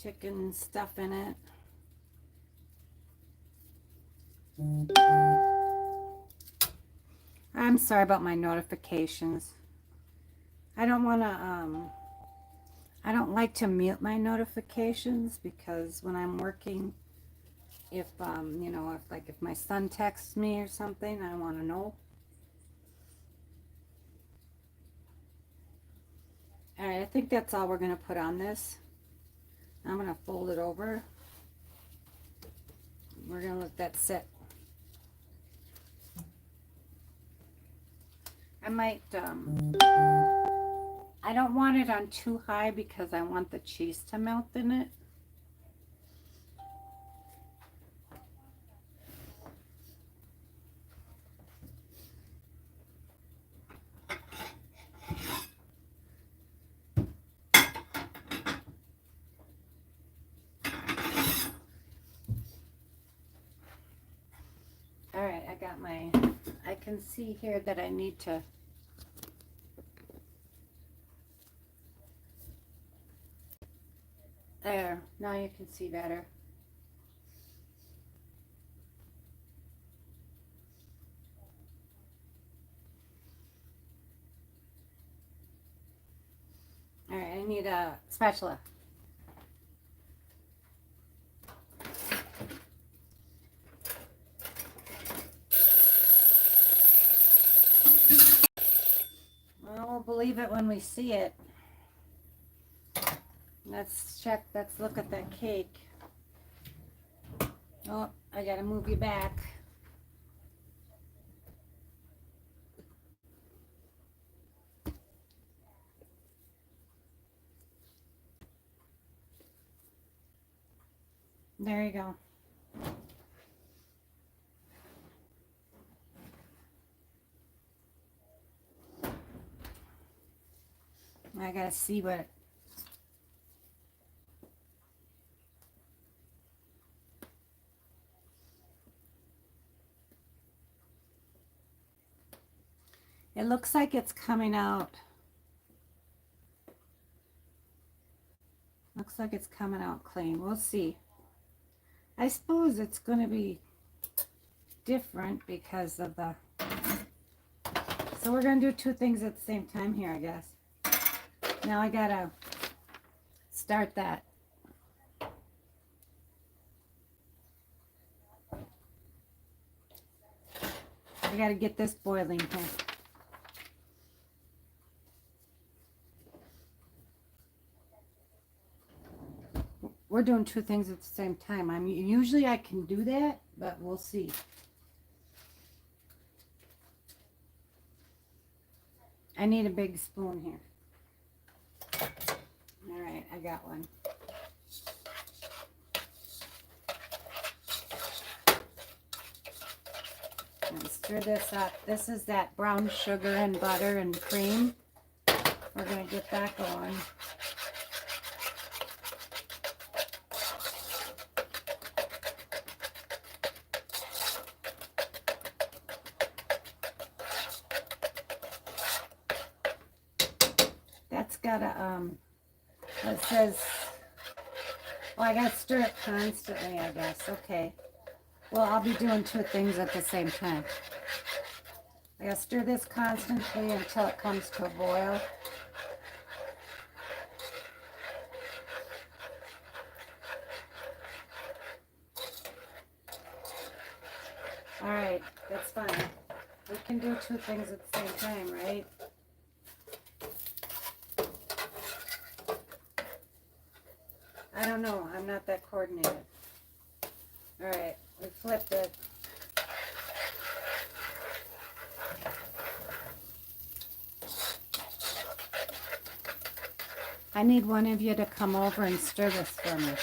S1: chicken stuff in it. I'm sorry about my notifications. I don't like to mute my notifications, because when I'm working, if you know, if my son texts me or something, I want to know. All right, I think that's all we're going to put on this. I'm going to fold it over. We're going to let that sit. I might, I don't want it on too high because I want the cheese to melt in it. All right, I can see here that I need to there, now you can see better. All right, I need a spatula. Well, we'll believe it when we see it. Let's check, let's look at that cake. Oh, I gotta move you back. There you go. I gotta see what it looks like. It's coming out. Looks like it's coming out clean. We'll see. I suppose it's going to be different because of the... So we're going to do two things at the same time here, I guess. Now I got to start that. I gotta get this boiling here. We're doing two things at the same time. Usually I can do that, but we'll see. I need a big spoon here. All right, I got one. And stir this up. This is that brown sugar and butter and cream. We're gonna get that going. That's got a, it says, well, I gotta stir it constantly, I guess. Okay. Well, I'll be doing two things at the same time. I gotta stir this constantly until it comes to a boil. All right, that's fine. We can do two things at the same time, right? I don't know. I'm not that coordinated. All right, we flipped it. I need one of you to come over and stir this for me.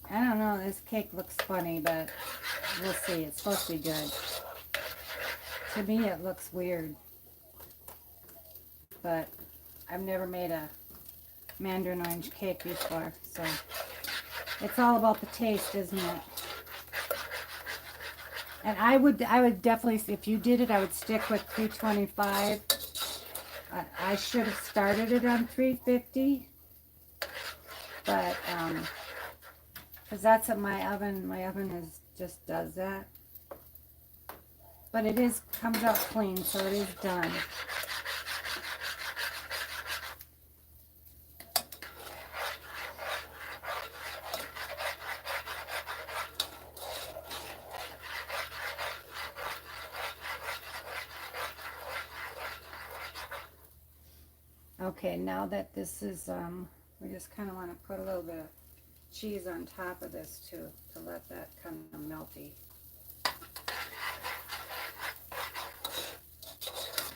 S1: I don't know, this cake looks funny, but we'll see. It's supposed to be good. To me, it looks weird. But I've never made a Mandarin orange cake before, so it's all about the taste, isn't it? And I would definitely, if you did it, I would stick with 325. I should have started it on 350, but because that's what my oven is just does that. But it comes out clean, so it is done. Okay, now that this is, we just kind of want to put a little bit of cheese on top of this too, to let that kind of melty.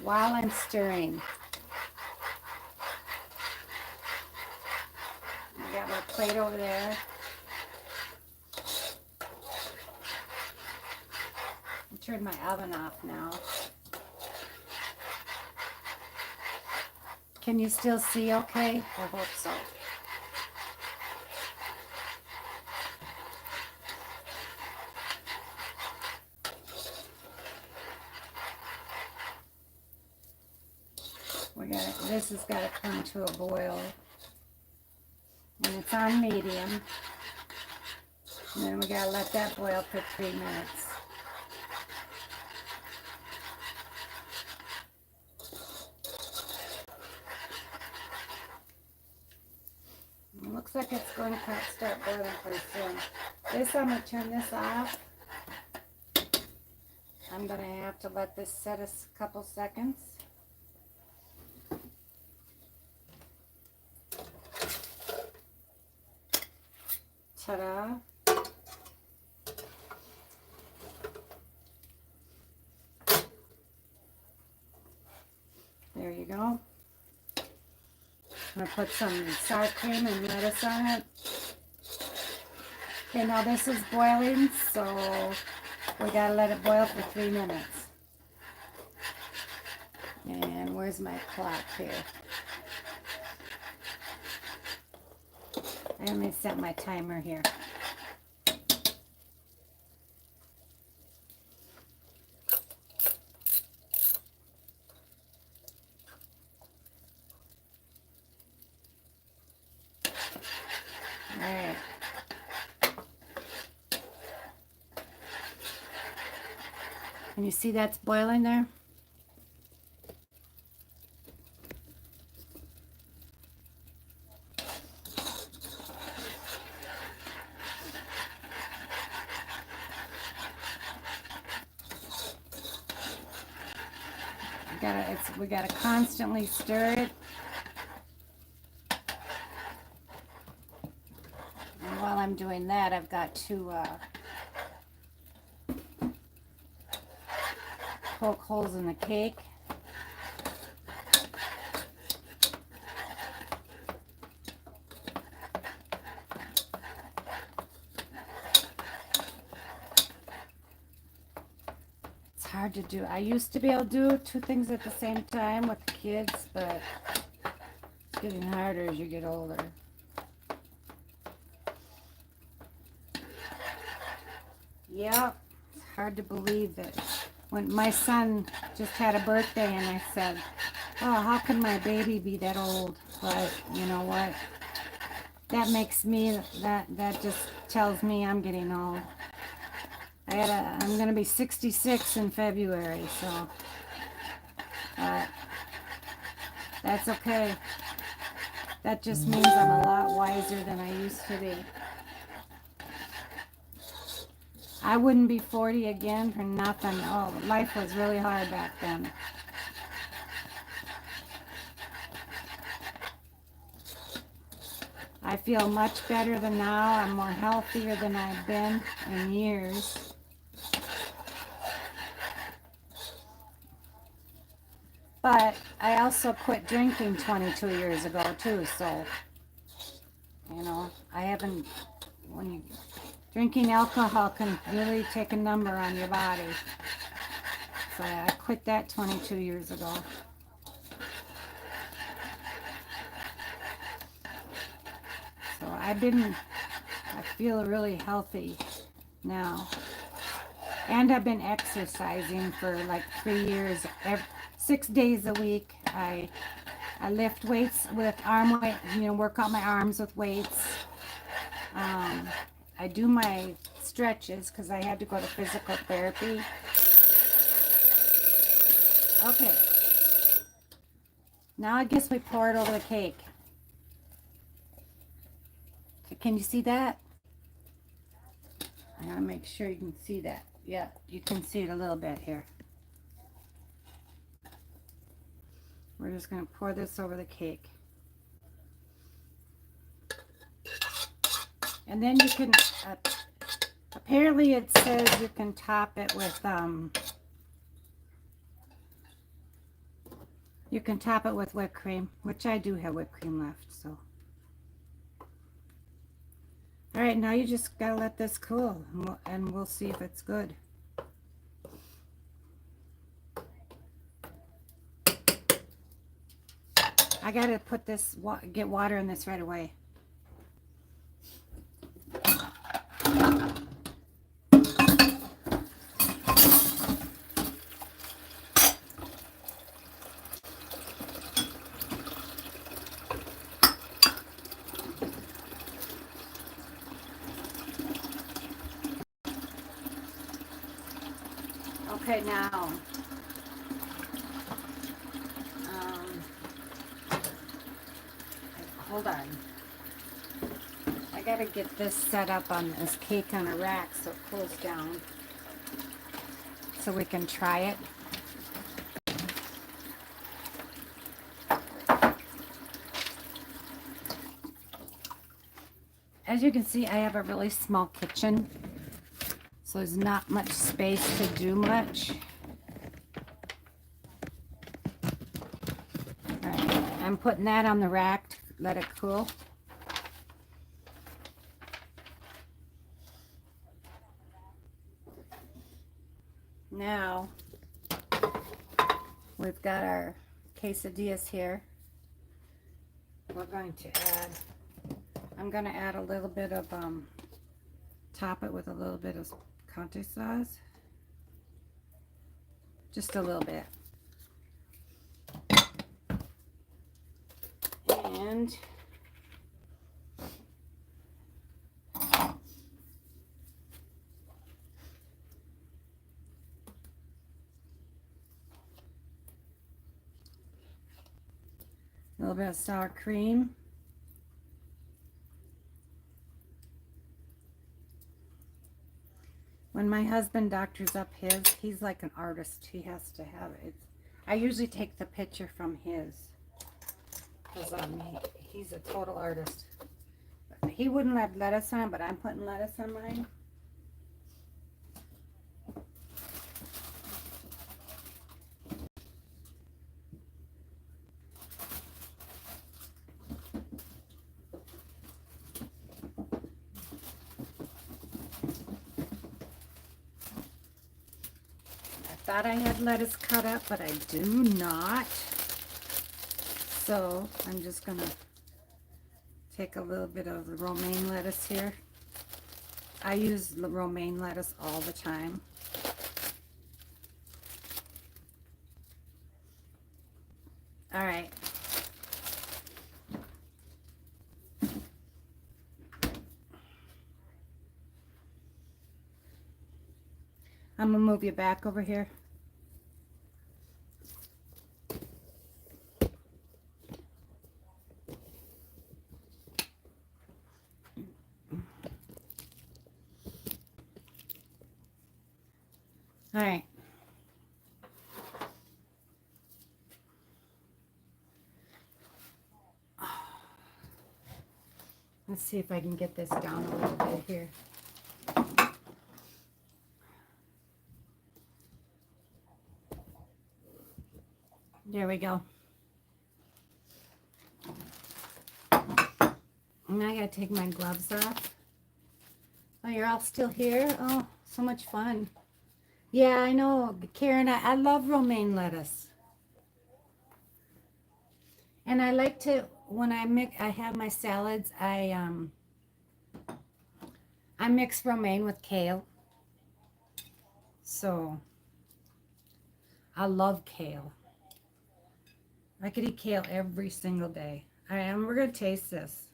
S1: While I'm stirring, I got my plate over there. I turned my oven off now. Can you still see okay? I hope so. This has got to come to a boil. And it's on medium. And then we got to let that boil for 3 minutes. It looks like it's going to start boiling pretty soon. I'm going to turn this off. I'm going to have to let this set a couple seconds. Ta-da. There you go. I'm going to put some sour cream and lettuce on it. Okay, now this is boiling, so we got to let it boil for 3 minutes. And where's my clock here? Let me set my timer here. Alright. Can you see that's boiling there? we got to constantly stir it. And while I'm doing that, I've got to poke holes in the cake. It's hard to do. I used to be able to do 2 things at the same time with the kids, but it's getting harder as you get older. Yep, it's hard to believe that. When my son just had a birthday and I said, oh, how can my baby be that old? But you know what? That makes me, that just tells me I'm getting old. I'm going to be 66 in February, so that's okay. That just means I'm a lot wiser than I used to be. I wouldn't be 40 again for nothing. Oh, life was really hard back then. I feel much better than now. I'm more healthier than I've been in years. But I also quit drinking 22 years ago too, so, you know, I haven't, drinking alcohol can really take a number on your body. So I quit that 22 years ago. So I feel really healthy now. And I've been exercising for like 3 years. 6 days a week. I lift weights with arm weight, work out my arms with weights. I do my stretches because I had to go to physical therapy. Okay. Now I guess we pour it over the cake. Can you see that? I gotta make sure you can see that. Yeah, you can see it a little bit here. We're just gonna pour this over the cake. And then you can, apparently it says you can top it with, whipped cream, which I do have whipped cream left, so. All right, now you just gotta let this cool, and we'll see if it's good. I gotta put this, get water in this right away. Okay, now, hold on. I gotta get this set up on this cake on a rack so it cools down, so we can try it. As you can see, I have a really small kitchen, so there's not much space to do much. All right, I'm putting that on the rack to let it cool. Now, we've got our quesadillas here. We're going to add, I'm going to add a little bit of, top it with a little bit of Conte sauce. Just a little bit. And a little bit of sour cream. When my husband doctors up his, he's like an artist. He has to have it. I usually take the picture from his, because he's a total artist. He wouldn't have lettuce on, but I'm putting lettuce on mine. I thought I had lettuce cut up, but I do not. So I'm just gonna take a little bit of the romaine lettuce here. I use romaine lettuce all the time. All right. I'm gonna move you back over here. All right. Let's see if I can get this down a little bit here. There we go. And I gotta take my gloves off. Oh, you're all still here? Oh, so much fun. Yeah, I know, Karen, I love romaine lettuce. And I like to, when I have my salads, I mix romaine with kale. So, I love kale. I could eat kale every single day. All right, and we're gonna taste this.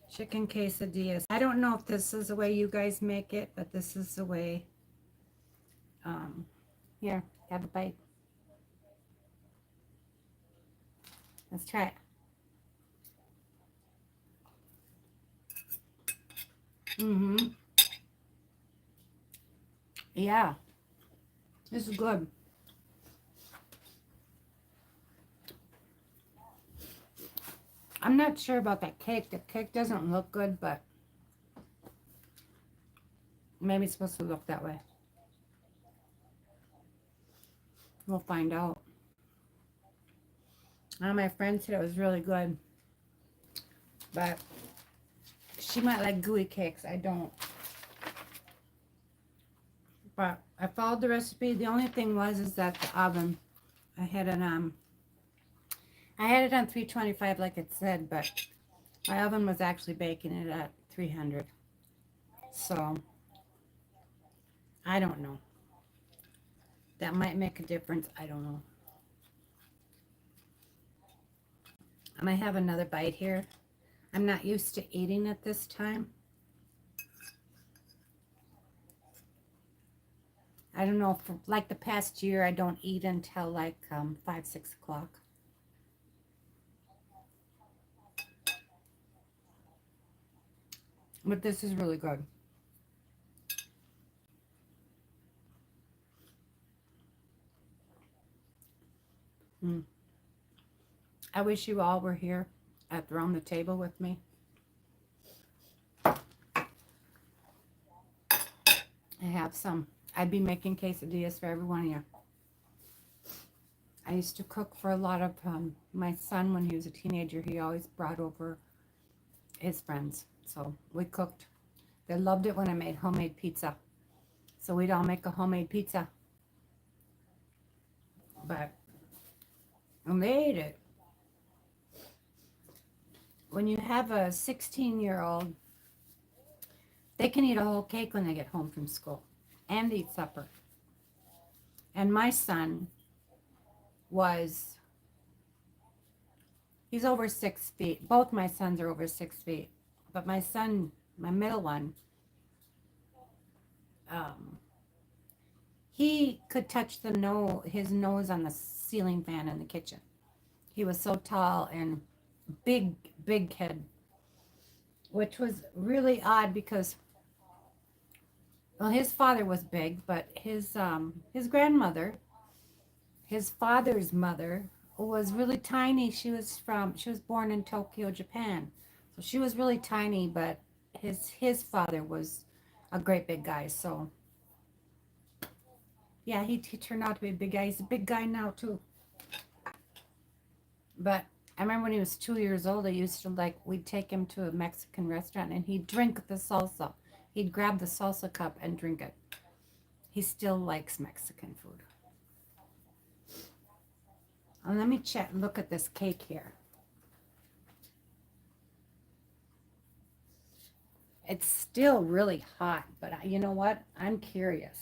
S1: Chicken quesadillas. I don't know if this is the way you guys make it, but this is the way. Here, have a bite. Let's try it. Mm-hmm. Yeah, this is good. I'm not sure about that cake. The cake doesn't look good, but maybe it's supposed to look that way. We'll find out. My friend said it was really good, but she might like gooey cakes. I don't. But I followed the recipe. The only thing is that the oven, I had it on 325 like it said, but my oven was actually baking it at 300. So, I don't know. That might make a difference. I don't know. I might have another bite here. I'm not used to eating it this time. I don't know, for like the past year, I don't eat until like 5, 6 o'clock. But this is really good. I wish you all were here around the table with me. I have some. I'd be making quesadillas for every one of you. I used to cook for a lot of my son when he was a teenager. He always brought over his friends. So we cooked. They loved it when I made homemade pizza. So we'd all make a homemade pizza. But I made it. When you have a 16-year-old, they can eat a whole cake when they get home from school and eat supper. And my son he's over 6 feet. Both my sons are over 6 feet. But my son, my middle one, he could touch his nose on the ceiling fan in the kitchen. He was so tall and big kid, which was really odd because Well, his father was big, but his grandmother, his father's mother, was really tiny. She was born in Tokyo, Japan. So she was really tiny, but his father was a great big guy. So yeah, he turned out to be a big guy. He's a big guy now too. But I remember when he was 2 years old, I used to we'd take him to a Mexican restaurant and he'd drink the salsa. He'd grab the salsa cup and drink it. He still likes Mexican food. And let me look at this cake here. It's still really hot, but you know what? I'm curious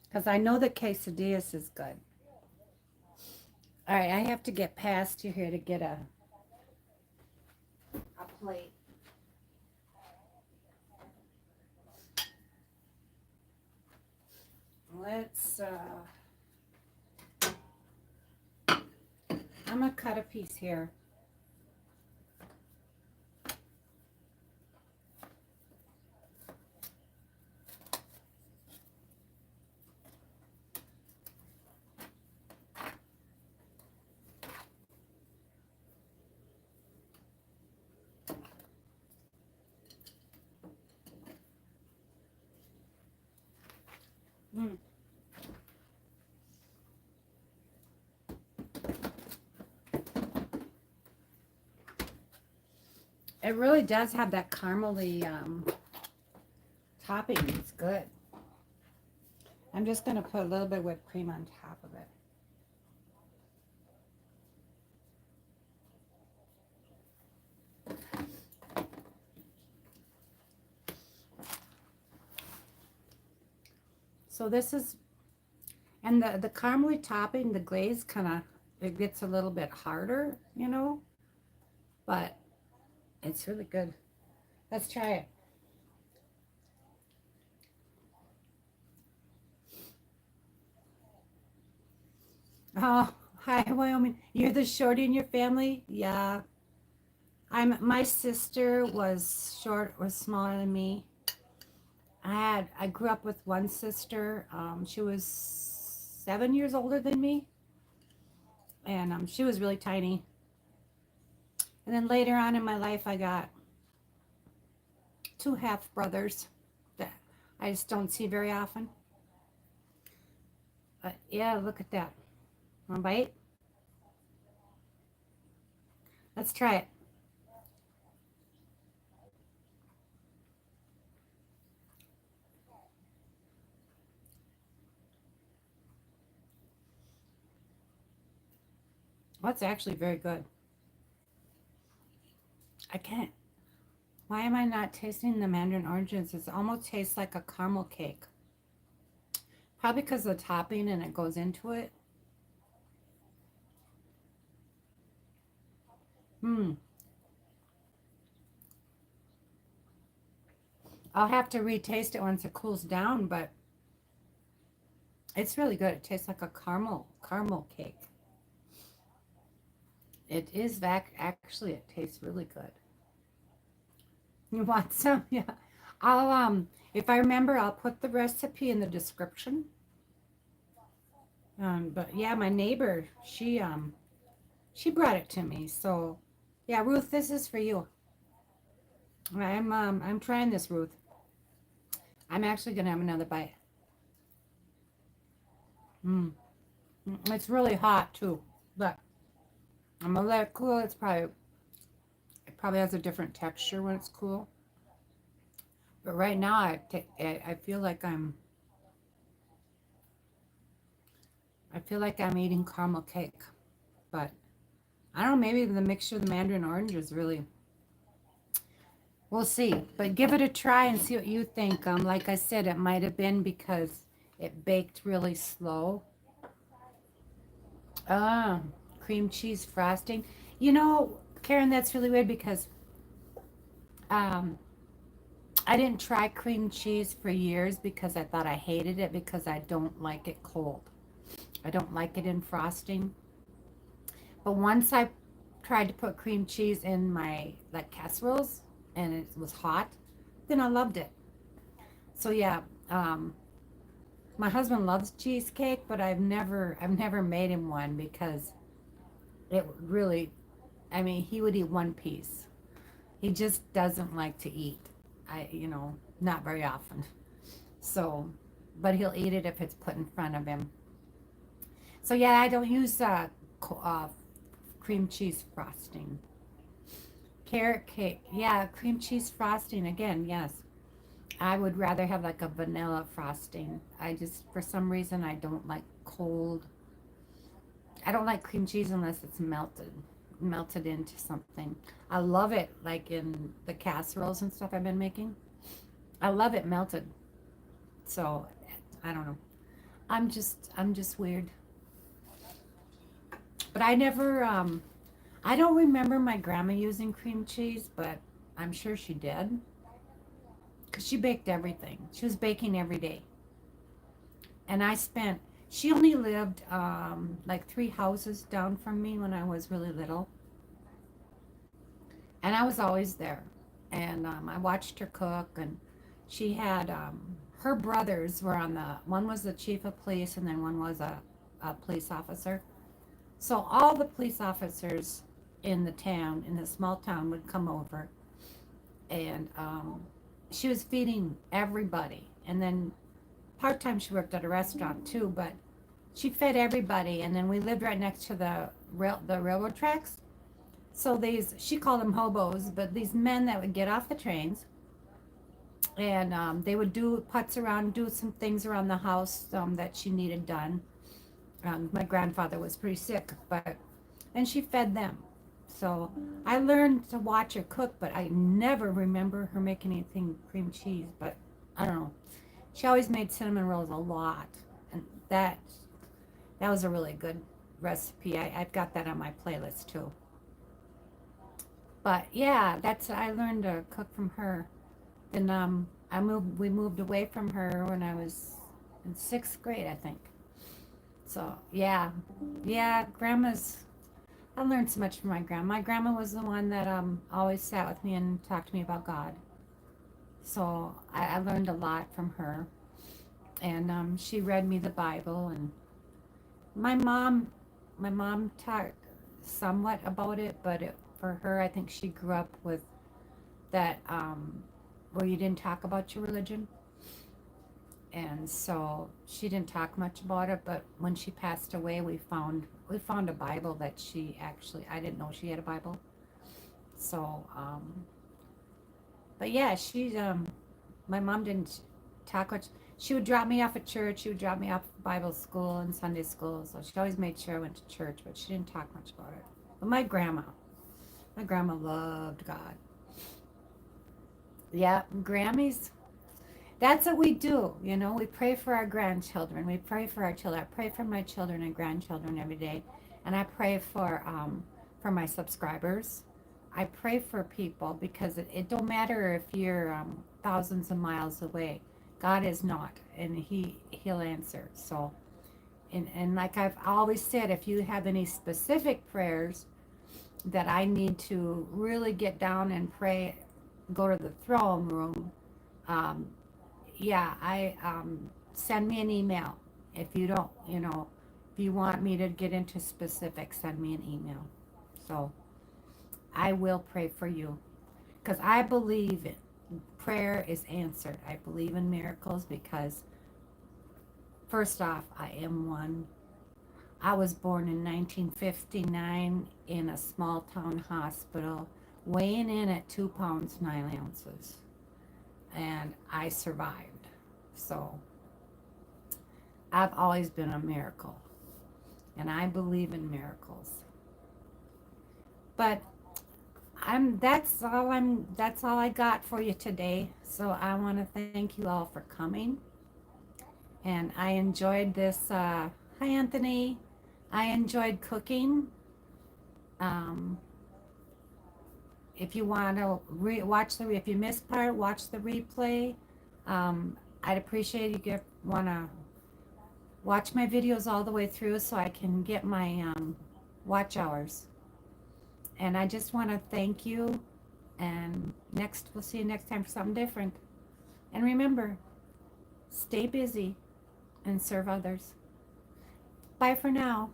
S1: because I know the quesadillas is good. All right, I have to get past you here to get a plate. Let's, I'm gonna cut a piece here. Mm. It really does have that caramely topping. It's good. I'm just going to put a little bit of whipped cream on top of it. So this is, and the caramely topping, the glaze kind of, it gets a little bit harder, you know, but it's really good. Let's try it. Oh, hi, Wyoming. You're the shorty in your family? Yeah. My sister was smaller than me. I grew up with one sister. She was 7 years older than me, and she was really tiny. And then later on in my life, I got two half brothers that I just don't see very often. But yeah, look at that. Want to bite? Let's try it. Well, it's actually very good. I can't. Why am I not tasting the mandarin oranges? It almost tastes like a caramel cake. Probably because of the topping and it goes into it. Hmm. I'll have to retaste it once it cools down, but it's really good. It tastes like a caramel cake. It is actually, it tastes really good. You want some? Yeah. I'll if I remember, I'll put the recipe in the description. But yeah, my neighbor, she brought it to me. So yeah, Ruth, this is for you. I'm trying this, Ruth. I'm actually gonna have another bite. Mm. It's really hot too. But I'm gonna let it cool. It probably has a different texture when it's cool. But right now, I feel like I'm eating caramel cake. But I don't know, maybe the mixture of the mandarin orange is really, we'll see. But give it a try and see what you think. Like I said, it might have been because it baked really slow. Ah, cream cheese frosting. You know, Karen, that's really weird because um, I didn't try cream cheese for years because I thought I hated it because I don't like it cold. I don't like it in frosting. But once I tried to put cream cheese in my casseroles and it was hot, then I loved it. So yeah, My husband loves cheesecake, but I've never made him one because it really, I mean, he would eat one piece. He just doesn't like to eat. Not very often. So, but he'll eat it if it's put in front of him. So yeah, I don't use cream cheese frosting. Carrot cake, yeah, cream cheese frosting again, yes. I would rather have like a vanilla frosting. I just, for some reason, I don't like cold. I don't like cream cheese unless it's melted into something. I love it like in the casseroles and stuff I've been making. I love it melted. So, I don't know. I'm just weird. But I don't remember my grandma using cream cheese, but I'm sure she did. Because she baked everything. She was baking every day. And she only lived like 3 houses down from me when I was really little. And I was always there. And I watched her cook. And she had, her brothers were one was the chief of police, and then one was a police officer. So all the police officers in the small town, would come over. And she was feeding everybody. And then part-time she worked at a restaurant too, but she fed everybody. And then we lived right next to the railroad tracks. So she called them hobos, but these men that would get off the trains, and they would do putts around, do some things around the house that she needed done. My grandfather was pretty sick, and she fed them. So I learned to watch her cook, but I never remember her making anything cream cheese. But I don't know. She always made cinnamon rolls a lot, and that was a really good recipe. I've got that on my playlist too. But yeah, I learned to cook from her. Then we moved away from her when I was in 6th grade, I think. So yeah, yeah, I learned so much from my grandma. My grandma was the one that always sat with me and talked to me about God. So I learned a lot from her, and she read me the Bible. And my mom, my mom talked somewhat about it, but for her, I think she grew up with that where you didn't talk about your religion. And so she didn't talk much about it, but when she passed away, we found a Bible that I didn't know she had a Bible. So but yeah, my mom didn't talk much. She would drop me off at church. She would drop me off at Bible school and Sunday school. So she always made sure I went to church, but she didn't talk much about it. But my grandma loved God. Yeah, Grammys. That's what we do. We pray for our grandchildren. We pray for our children. I pray for my children and grandchildren every day, and I pray for my subscribers. I pray for people because it don't matter if you're thousands of miles away. God is not, and He'll answer. So, and like I've always said, if you have any specific prayers that I need to really get down and pray, go to the throne room. Um, yeah, I send me an email. If you don't, if you want me to get into specifics, send me an email. So I will pray for you because I believe prayer is answered. I believe in miracles because first off, I am one. I was born in 1959 in a small town hospital, weighing in at 2 pounds 9 ounces, and I survived. So I've always been a miracle, and I believe in miracles. But that's all I got for you today. So I want to thank you all for coming, and I enjoyed this. Hi, Anthony. I enjoyed cooking. Um, if you want to if you missed part, watch the replay. I'd appreciate you want to watch my videos all the way through so I can get my watch hours. And I just want to thank you. And we'll see you next time for something different. And remember, stay busy, and serve others. Bye for now.